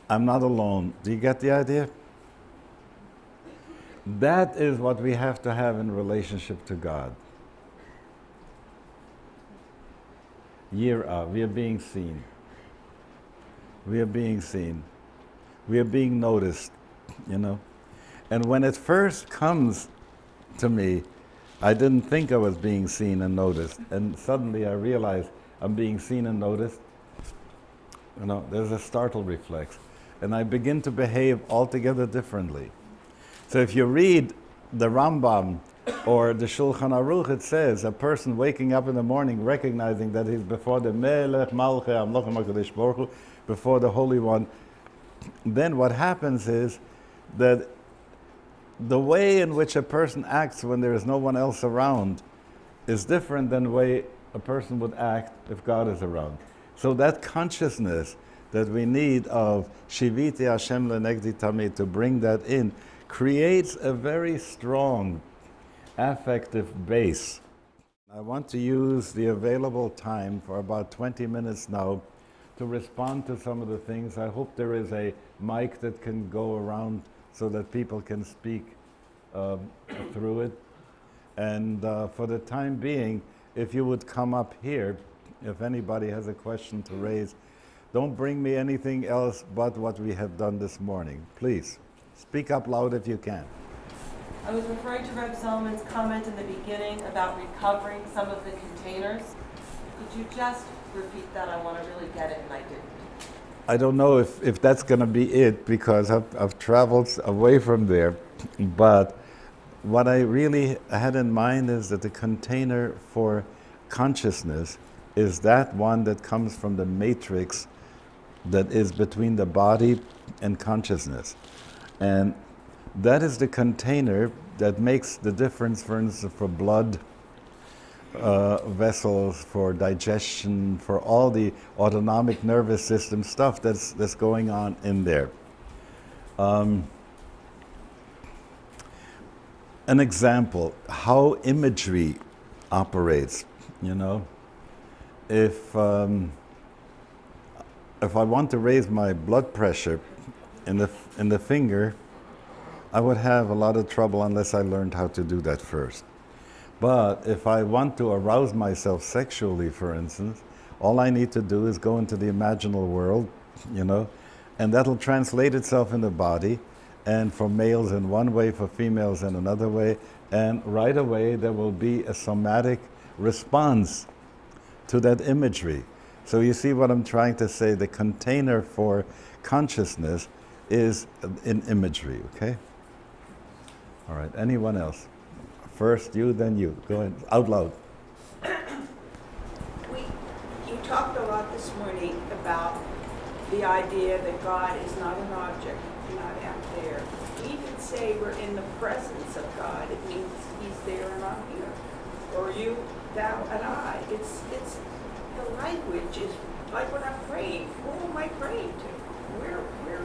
I'm not alone. Do you get the idea? That is what we have to have in relationship to God. Yirah, we are being seen. We are being seen. We are being noticed, And when it first comes to me, I didn't think I was being seen and noticed. And suddenly I realized I'm being seen and noticed. There's a startle reflex. And I begin to behave altogether differently. So if you read the Rambam or the Shulchan Aruch, it says a person waking up in the morning recognizing that he's before the Melech Malchei Amlochim HaKadosh Baruch Hu, before the Holy One. Then what happens is that the way in which a person acts when there is no one else around is different than the way a person would act if God is around. So that consciousness that we need of Shiviti Hashem Lenegdi Tamid, to bring that in, creates a very strong affective base. I want to use the available time for about 20 minutes now to respond to some of the things. I hope there is a mic that can go around so that people can speak um, through it. And for the time being, if you would come up here, if anybody has a question to raise, don't bring me anything else but what we have done this morning. Please, speak up loud if you can. I was referring to Reb Zalman's comment in the beginning about recovering some of the containers. Could you just repeat that? I want to really get it, and I didn't. I don't know if that's going to be it, because I've traveled away from there. But what I really had in mind is that the container for consciousness is that one that comes from the matrix that is between the body and consciousness. And that is the container that makes the difference, for instance, for blood vessels, for digestion, for all the autonomic nervous system stuff that's going on in there. An example, how imagery operates, you know. If I want to raise my blood pressure in the finger, I would have a lot of trouble unless I learned how to do that first. But if I want to arouse myself sexually, for instance, all I need to do is go into the imaginal world, you know, and that'll translate itself in the body, and for males in one way, for females in another way, and right away there will be a somatic response to that imagery. So you see what I'm trying to say? The container for consciousness is in imagery, okay? All right, anyone else? First you, then you. Go ahead, out loud. You talked a lot this morning about the idea that God is not an object, not out there. We even say we're in the presence of God. It means He's there and I'm here. Or you, thou, and I. It's the language is like when I'm praying. Who am I praying to? Where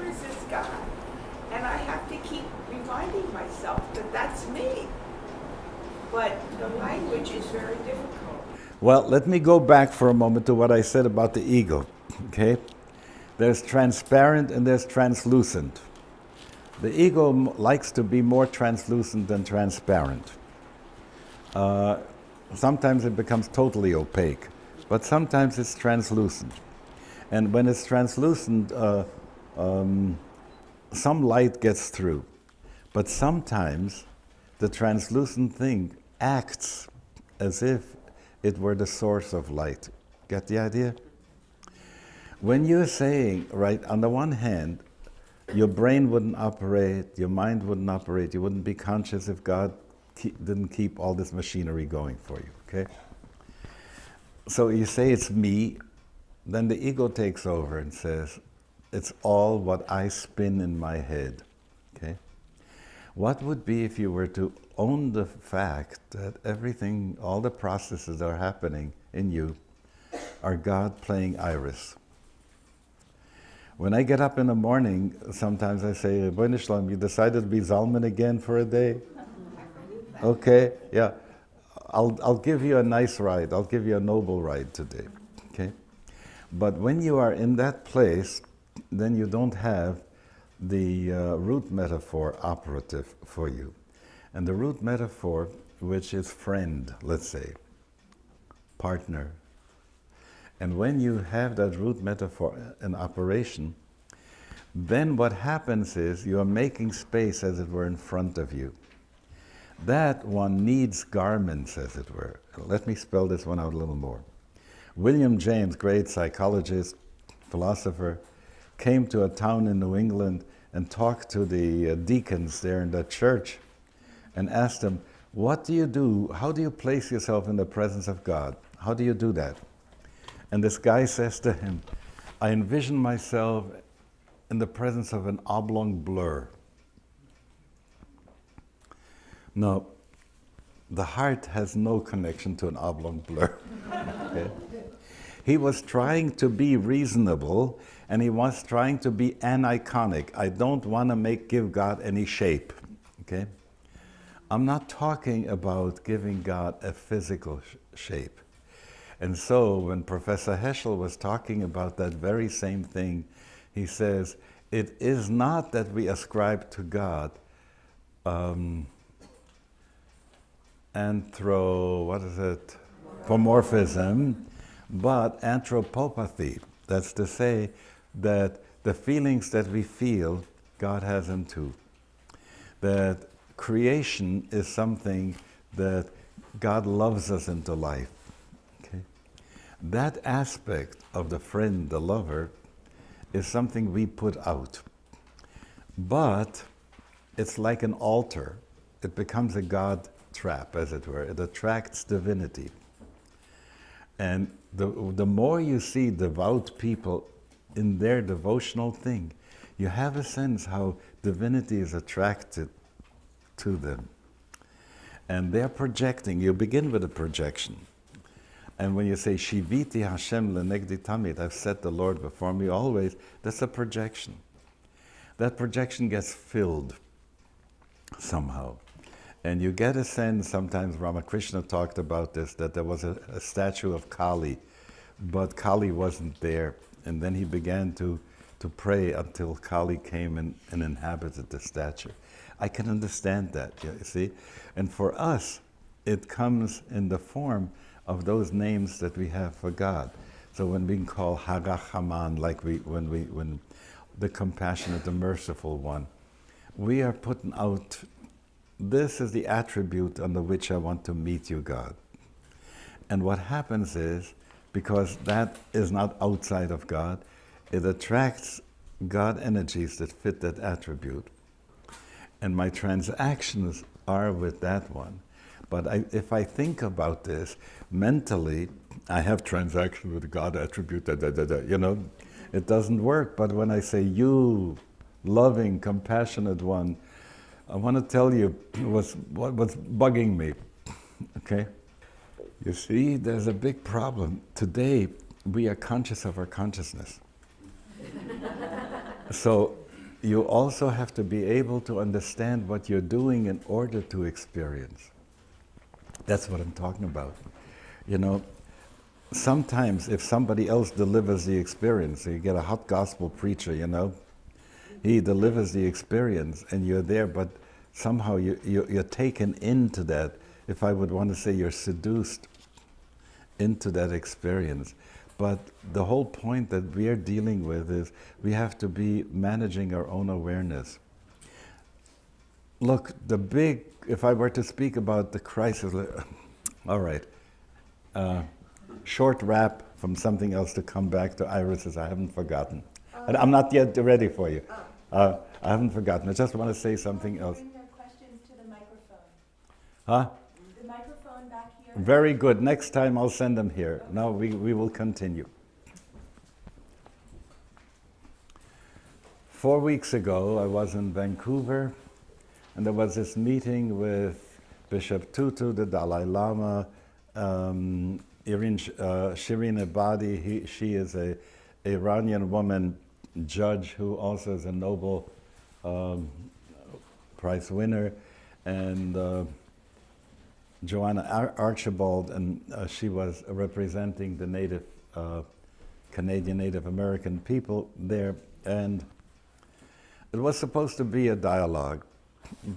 is this God? And I have to keep reminding myself that that's me. But the language is very difficult. Well, let me go back for a moment to what I said about the ego, okay? There's transparent and there's translucent. The ego likes to be more translucent than transparent. Sometimes it becomes totally opaque, but sometimes it's translucent. And when it's translucent, some light gets through. But sometimes the translucent thing acts as if it were the source of light. Get the idea? When you're saying, right, on the one hand, your brain wouldn't operate, your mind wouldn't operate, you wouldn't be conscious if God didn't keep all this machinery going for you, okay? So you say it's me, then the ego takes over and says, it's all what I spin in my head, okay? What would be if you were to own the fact that everything, all the processes that are happening in you are God playing Iris? When I get up in the morning, sometimes I say, Boine Shalom, you decided to be Zalman again for a day? Okay, yeah. I'll give you a nice ride. I'll give you a noble ride today, okay? But when you are in that place, then you don't have the root metaphor operative for you. And the root metaphor, which is friend, let's say, partner. And when you have that root metaphor in operation, then what happens is you are making space, as it were, in front of you. That one needs garments, as it were. Let me spell this one out a little more. William James, great psychologist, philosopher, came to a town in New England and talked to the deacons there in the church and asked them, what do you do? How do you place yourself in the presence of God? How do you do that? And this guy says to him, I envision myself in the presence of an oblong blur. No, the heart has no connection to an oblong blur. Okay? He was trying to be reasonable, and he was trying to be aniconic. I don't want to give God any shape. Okay? I'm not talking about giving God a physical shape. And so when Professor Heschel was talking about that very same thing, he says, it is not that we ascribe to God Pomorphism, but anthropopathy. That's to say that the feelings that we feel, God has them too. That creation is something that God loves us into life. Okay? That aspect of the friend, the lover, is something we put out. But it's like an altar. It becomes a God trap, as it were. It attracts divinity. And the more you see devout people in their devotional thing, you have a sense how divinity is attracted to them. And they're projecting. You begin with a projection. And when you say, Shiviti Hashem lenegdi tamid, I've set the Lord before me always, that's a projection. That projection gets filled somehow. And you get a sense, sometimes Ramakrishna talked about this, that there was a statue of Kali, but Kali wasn't there. And then he began to pray until Kali came and inhabited the statue. I can understand that, you see. And for us, it comes in the form of those names that we have for God. So when we call Hagachaman, like when the compassionate, the merciful one, we are putting out, this is the attribute under which I want to meet you, God. And what happens is, because that is not outside of God, it attracts God energies that fit that attribute. And my transactions are with that one. But if I think about this, mentally, I have transactions with the God attribute, you know, it doesn't work. But when I say, you, loving, compassionate one, I want to tell you what's bugging me, okay? You see, there's a big problem. Today, we are conscious of our consciousness. So you also have to be able to understand what you're doing in order to experience. That's what I'm talking about. You know, sometimes if somebody else delivers the experience, so you get a hot gospel preacher, you know, he delivers the experience and you're there, but somehow you're taken into that. If I would want to say you're seduced into that experience. But the whole point that we're dealing with is we have to be managing our own awareness. Look, if I were to speak about the crisis, all right, short rap from something else to come back to Iris's, I haven't forgotten. I'm not yet ready for you. I haven't forgotten. I just want to say something else. Bring the questions to the microphone. Huh? The microphone back here. Very good. Next time I'll send them here. Now we will continue. 4 weeks ago, I was in Vancouver, and there was this meeting with Bishop Tutu, the Dalai Lama, Shirin Ebadi. She is a Iranian woman judge who also is a Nobel Prize winner, and Joanna Archibald, and she was representing the native Canadian Native American people there, and it was supposed to be a dialogue,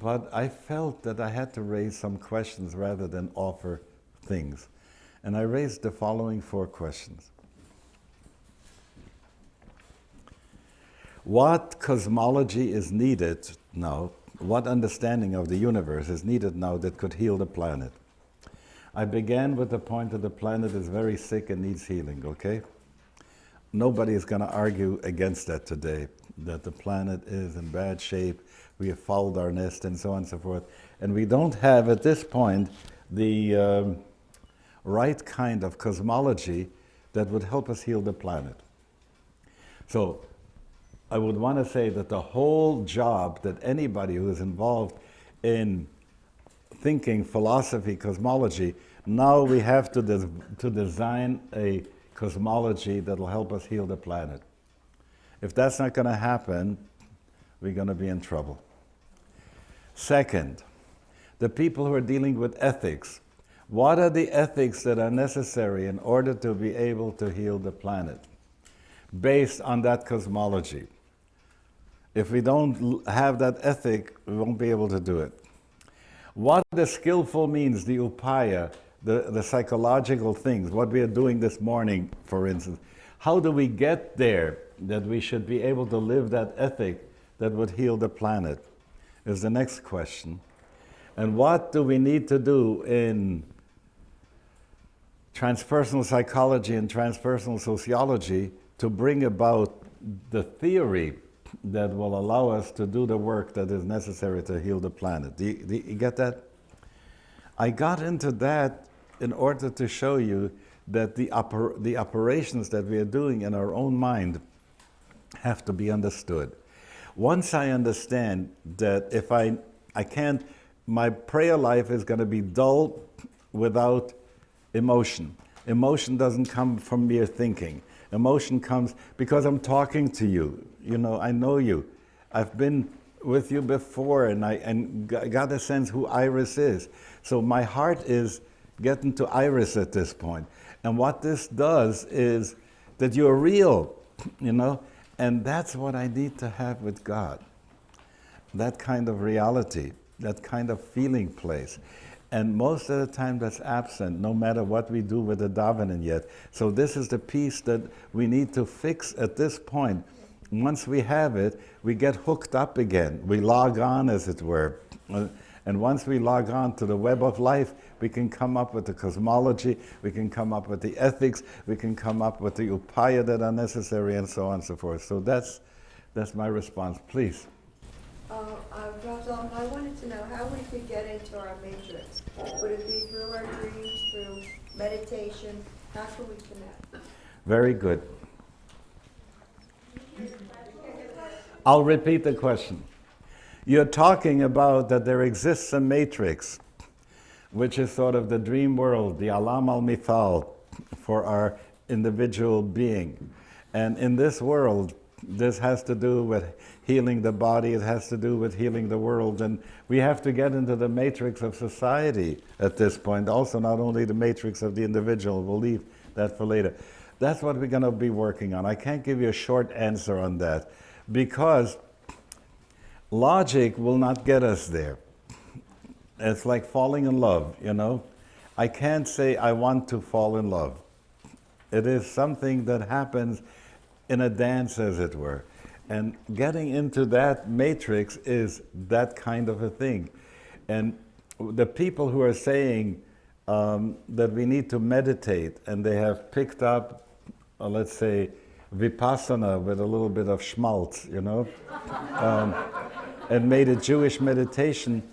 but I felt that I had to raise some questions rather than offer things. And I raised the following 4 questions. What cosmology is needed now? What understanding of the universe is needed now that could heal the planet? I began with the point that the planet is very sick and needs healing, okay? Nobody is going to argue against that today, that the planet is in bad shape, we have fouled our nest, and so on and so forth. And we don't have, at this point, the right kind of cosmology that would help us heal the planet. So, I would want to say that the whole job that anybody who is involved in thinking, philosophy, cosmology, now we have to design a cosmology that will help us heal the planet. If that's not going to happen, we're going to be in trouble. Second, the people who are dealing with ethics. What are the ethics that are necessary in order to be able to heal the planet based on that cosmology? If we don't have that ethic, we won't be able to do it. What the skillful means, the upaya, the psychological things, what we are doing this morning, for instance, how do we get there that we should be able to live that ethic that would heal the planet, is the next question. And what do we need to do in transpersonal psychology and transpersonal sociology to bring about the theory that will allow us to do the work that is necessary to heal the planet? Do you get that? I got into that in order to show you that the operations that we are doing in our own mind have to be understood. Once I understand that if I can't, my prayer life is going to be dull without emotion. Emotion doesn't come from mere thinking. Emotion comes because I'm talking to you. You know, I know you. I've been with you before, and I got a sense who Iris is. So my heart is getting to Iris at this point. And what this does is that you're real, you know, and that's what I need to have with God. That kind of reality, that kind of feeling place. And most of the time that's absent, no matter what we do with the davening yet. So this is the piece that we need to fix at this point. Once we have it, we get hooked up again. We log on, as it were. And once we log on to the web of life, we can come up with the cosmology, we can come up with the ethics, we can come up with the upaya that are necessary, and so on and so forth. So that's my response. Please. Rosal, I wanted to know how we could get into our matrix. Would it be through our dreams, through meditation? How can we connect? Very good. I'll repeat the question. You're talking about that there exists a matrix, which is sort of the dream world, the alam al-mithal for our individual being. And in this world, this has to do with healing the body, it has to do with healing the world, and we have to get into the matrix of society at this point, also not only the matrix of the individual. We'll leave that for later. That's what we're going to be working on. I can't give you a short answer on that, because logic will not get us there. It's like falling in love, you know. I can't say I want to fall in love. It is something that happens in a dance, as it were. And getting into that matrix is that kind of a thing. And the people who are saying that we need to meditate, and they have picked up, let's say, Vipassana with a little bit of schmaltz, you know, and made a Jewish meditation,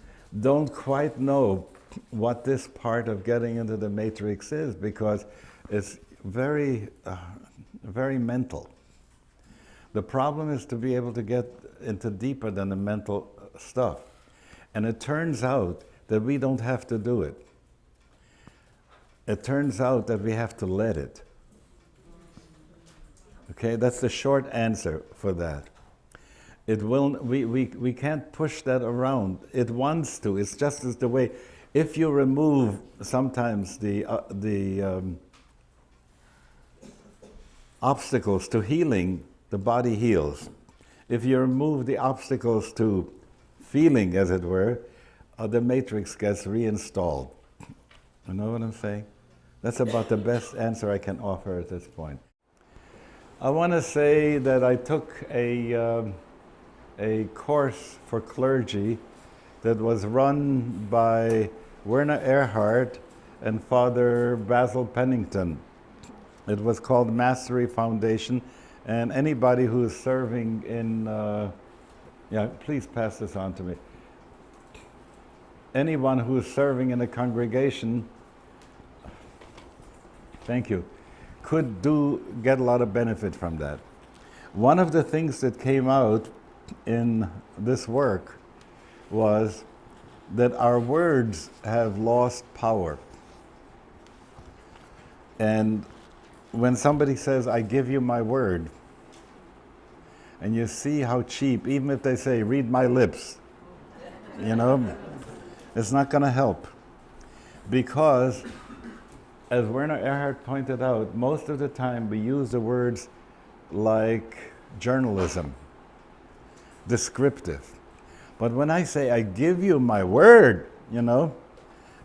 don't quite know what this part of getting into the matrix is, because it's very, very mental. The problem is to be able to get into deeper than the mental stuff. And it turns out that we don't have to do it. It turns out that we have to let it. Okay, that's the short answer for that. It will. We can't push that around. It wants to. It's just as the way. If you remove sometimes the obstacles to healing, the body heals. If you remove the obstacles to feeling, as it were, the matrix gets reinstalled. You know what I'm saying? That's about the best answer I can offer at this point. I want to say that I took a course for clergy that was run by Werner Erhard and Father Basil Pennington. It was called Mastery Foundation, and anybody who is serving in, yeah, please pass this on to me. Anyone who is serving in a congregation, thank you, could get a lot of benefit from that. One of the things that came out in this work was that our words have lost power. And when somebody says, I give you my word, and you see how cheap, even if they say, read my lips, you know, it's not going to help. Because, as Werner Erhard pointed out, most of the time we use the words like journalism, descriptive. But when I say, I give you my word, you know?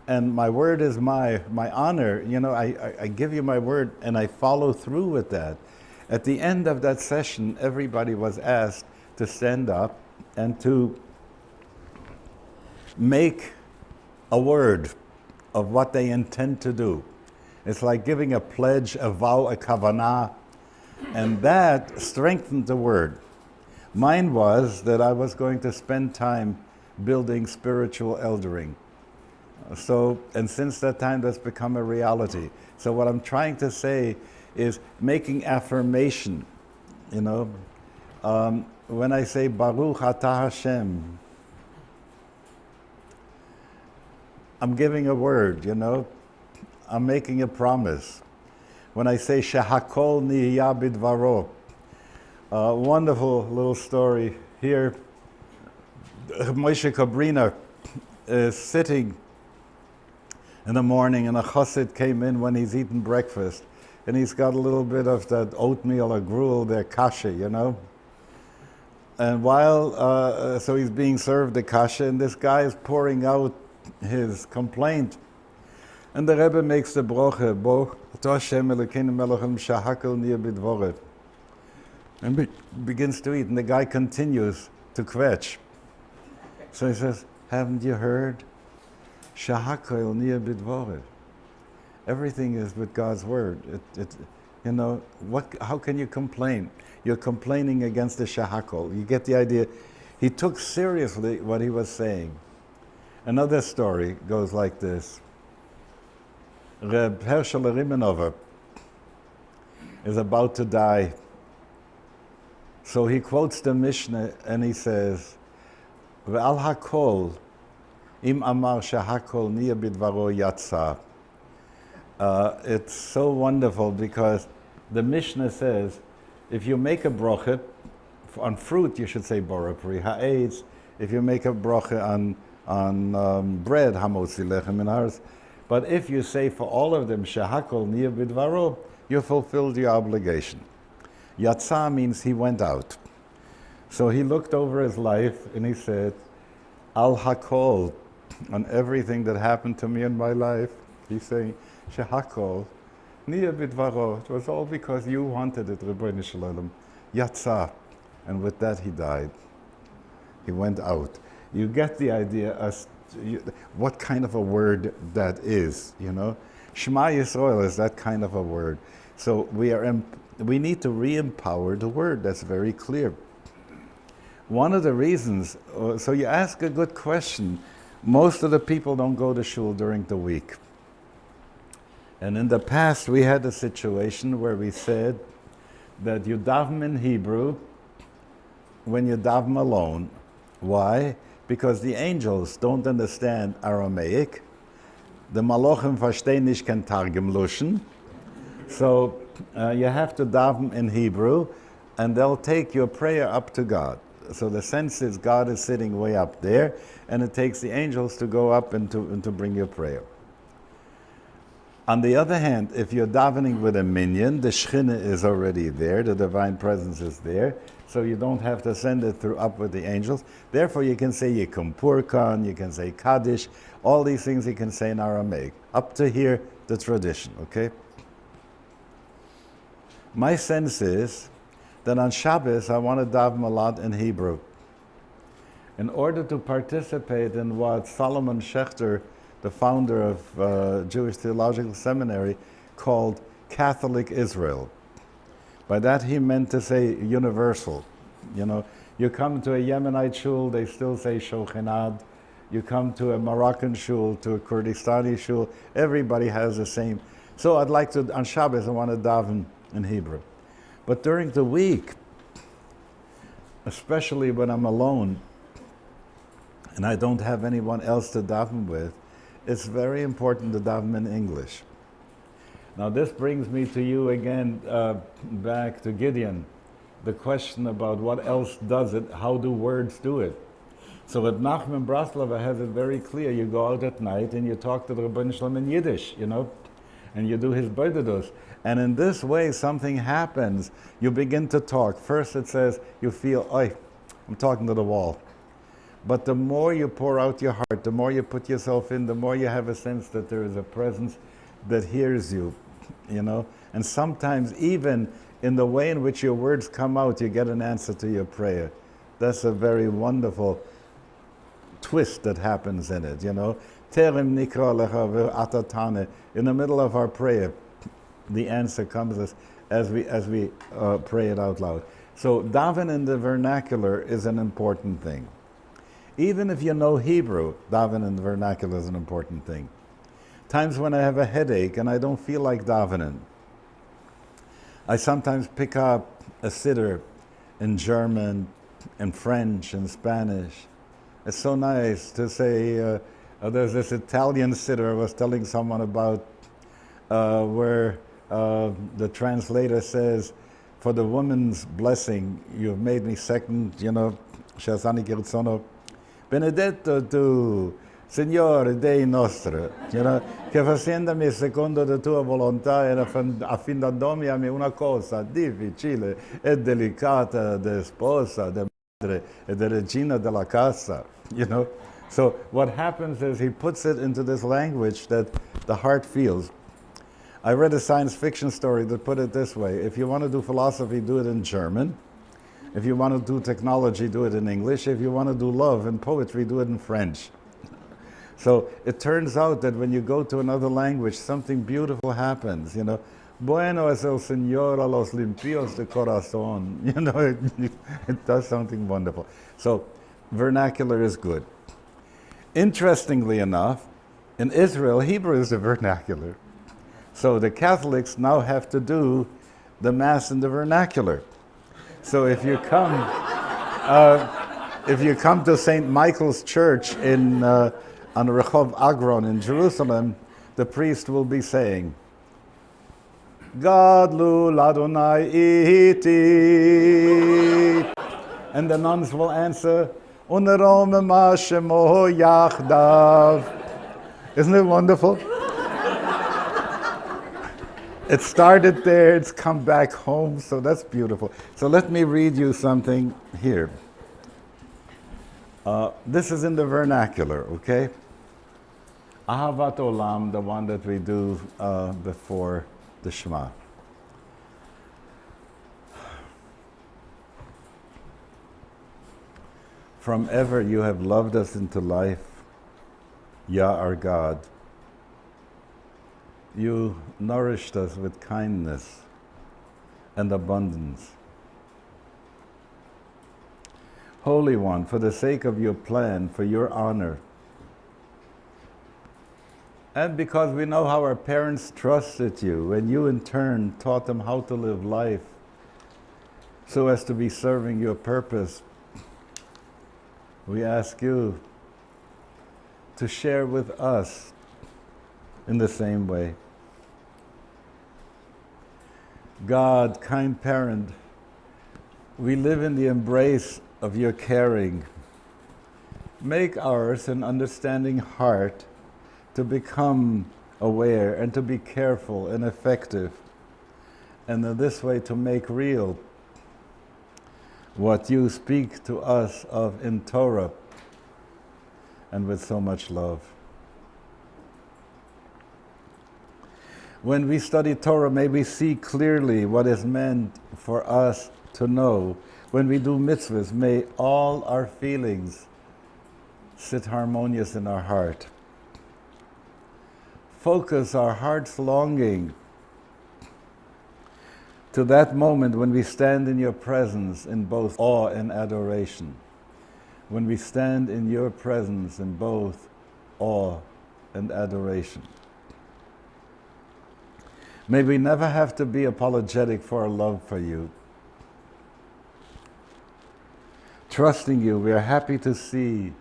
And my word is my honor. You know, I give you my word and I follow through with that. At the end of that session, everybody was asked to stand up and to make a word of what they intend to do. It's like giving a pledge, a vow, a kavanah, and that strengthened the word. Mine was that I was going to spend time building spiritual eldering. So, and since that time, that's become a reality. So what I'm trying to say is making affirmation, you know. When I say Baruch Atah Hashem, I'm giving a word, you know. I'm making a promise. When I say Shehakol Nihya Bidvaro, a wonderful little story here. Moshe Kabrina is sitting in the morning, and a chassid came in when he's eating breakfast, and he's got a little bit of that oatmeal or gruel, their kasha, you know. And while, so he's being served the kasha, and this guy is pouring out his complaint. And the Rebbe makes the broche, Bo Hashem Elokeinu melech shehakol nihya bidvaro, and begins to eat, and the guy continues to kvetch. So he says, haven't you heard? Shehakol nihya bidvaro. Everything is with God's word. You know, how can you complain? You're complaining against the Shehakol. You get the idea. He took seriously what he was saying. Another story goes like this. Reb Hershel Rimenover is about to die. So he quotes the Mishnah and he says, Ve'al hakol im amar shehakol nihya bidvaro yatsa. It's so wonderful because the Mishnah says, if you make a broche on fruit, you should say Borei Pri Ha'etz. If you make a broche on bread, Hamotzi Lechem Min Haaretz. But if you say for all of them, Shehakol nihya bidvaro, you fulfilled your obligation. Yatsa means he went out. So he looked over his life and he said, Al Hakol, on everything that happened to me in my life, he's saying, Shehakol nihya bidvaro. It was all because you wanted it, Rebbeinu Shalom. Yatsa. And with that he died. He went out. You get the idea as what kind of a word that is, you know. Shema Yisrael is that kind of a word. So we need to re-empower the word. That's very clear. One of the reasons, so you ask a good question. Most of the people don't go to shul during the week. And in the past we had a situation where we said that you daven in Hebrew when you daven alone. Why? Because the angels don't understand Aramaic. The Malochim verstehen nicht kein Targum Lushan. So you have to daven in Hebrew, and they'll take your prayer up to God. So the sense is God is sitting way up there, and it takes the angels to go up and to bring your prayer. On the other hand, if you're davening with a minyan, the Shechina is already there, the divine presence is there, so you don't have to send it through up with the angels. Therefore, you can say Yikum Purkan, you can say Kaddish, all these things you can say in Aramaic. Up to here, the tradition, okay? My sense is that on Shabbos, I want to daven a lot in Hebrew. In order to participate in what Solomon Schechter, the founder of Jewish Theological Seminary, called Catholic Israel. By that he meant to say universal. You know, you come to a Yemenite shul, they still say Shochenad. You come to a Moroccan shul, to a Kurdistani shul, everybody has the same. So I'd like to, on Shabbos, I want to daven in Hebrew. But during the week, especially when I'm alone and I don't have anyone else to daven with, it's very important to daven in English. Now this brings me to you again, back to Gideon. The question about what else does it, how do words do it? So Reb Nachman Braslava has it very clear. You go out at night and you talk to the Rebbeinu Shalom in Yiddish, you know, and you do his Boidedus. And in this way something happens. You begin to talk. First it says, you feel, I'm talking to the wall. But the more you pour out your heart, the more you put yourself in, the more you have a sense that there is a presence that hears you, you know. And sometimes even in the way in which your words come out, you get an answer to your prayer. That's a very wonderful twist that happens in it, you know. Terem nikra lecha ve'atatane. In the middle of our prayer, the answer comes as we pray it out loud. So daven in the vernacular is an important thing. Even if you know Hebrew, daven in the vernacular is an important thing. Times when I have a headache and I don't feel like davening, I sometimes pick up a siddur in German, in French, in Spanish. It's so nice to say, there's this Italian siddur I was telling someone about where the translator says, for the woman's blessing, you've made me second, you know, Shazani Kirtsono, benedetto tu, Signore Dei nostro, you know, che facendomi secondo la tua volontà e affidandomi a me una cosa difficile e delicata de sposa, de madre e de regina della casa, you know. So what happens is he puts it into this language that the heart feels. I read a science fiction story that put it this way: if you want to do philosophy, do it in German. If you want to do technology, do it in English. If you want to do love and poetry, do it in French. So it turns out that when you go to another language, something beautiful happens, you know. Bueno es el Señor a los limpios de corazón. You know, it does something wonderful. So vernacular is good. Interestingly enough, in Israel, Hebrew is the vernacular. So the Catholics now have to do the Mass in the vernacular. So if you come to St. Michael's Church on Rehov Agron in Jerusalem, the priest will be saying, Gadlu ladonai iti. And the nuns will answer, Unerome ma shemo yachdav. Isn't it wonderful? It started there, it's come back home, so that's beautiful. So let me read you something here. This is in the vernacular, okay? Ahavat Olam, the one that we do before the Shema. From ever you have loved us into life, Yah our God. You nourished us with kindness and abundance. Holy One, for the sake of your plan, for your honor, and because we know how our parents trusted you, and you in turn taught them how to live life so as to be serving your purpose, we ask you to share with us in the same way. God, kind parent, we live in the embrace of your caring. Make ours an understanding heart to become aware and to be careful and effective, and in this way to make real what you speak to us of in Torah and with so much love. When we study Torah, may we see clearly what is meant for us to know. When we do mitzvahs, may all our feelings sit harmonious in our heart. Focus our heart's longing to that moment when we stand in your presence in both awe and adoration. When we stand in your presence in both awe and adoration. May we never have to be apologetic for our love for you. Trusting you, we are happy to see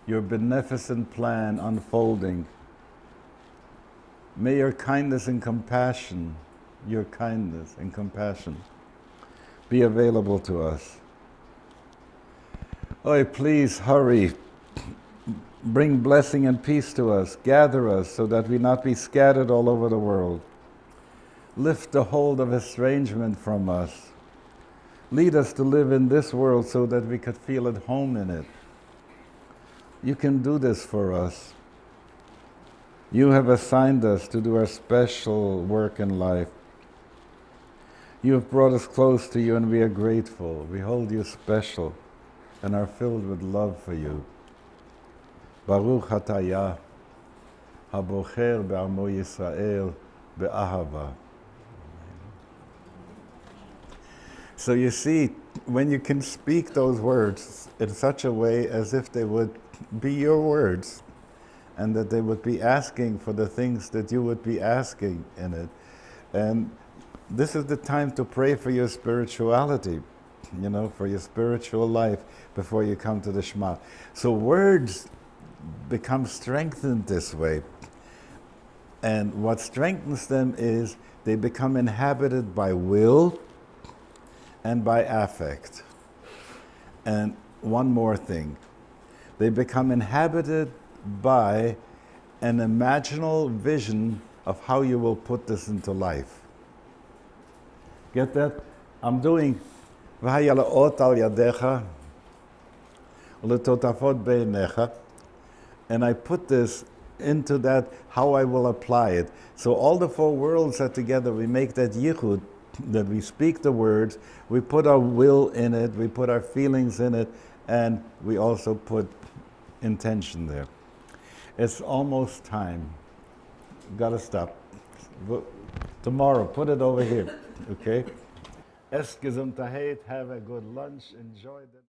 your beneficent plan unfolding. May your kindness and compassion, be available to us. Oh, please hurry. Bring blessing and peace to us. Gather us so that we not be scattered all over the world. Lift the hold of estrangement from us. Lead us to live in this world so that we could feel at home in it. you can do this for us. You have assigned us to do our special work in life. You have brought us close to you and we are grateful. We hold you special and are filled with love for you. Baruch atah habocher be'amo Yisrael be'ahava. So you see, when you can speak those words in such a way as if they would be your words, and that they would be asking for the things that you would be asking in it. And this is the time to pray for your spirituality, for your spiritual life before you come to the Shema. So words become strengthened this way. And what strengthens them is they become inhabited by will and by affect. And one more thing, they become inhabited by an imaginal vision of how you will put this into life. Get that? I'm doing V'hayala'ot al yadecha u'letotafot beinecha, and I put this into that, how I will apply it. So all the four worlds are together. We make that yichud, that we speak the words, we put our will in it, we put our feelings in it, and we also put intention there. It's almost time. Gotta stop. Tomorrow, put it over here, okay? Es Gesundheit, have a good lunch, enjoy the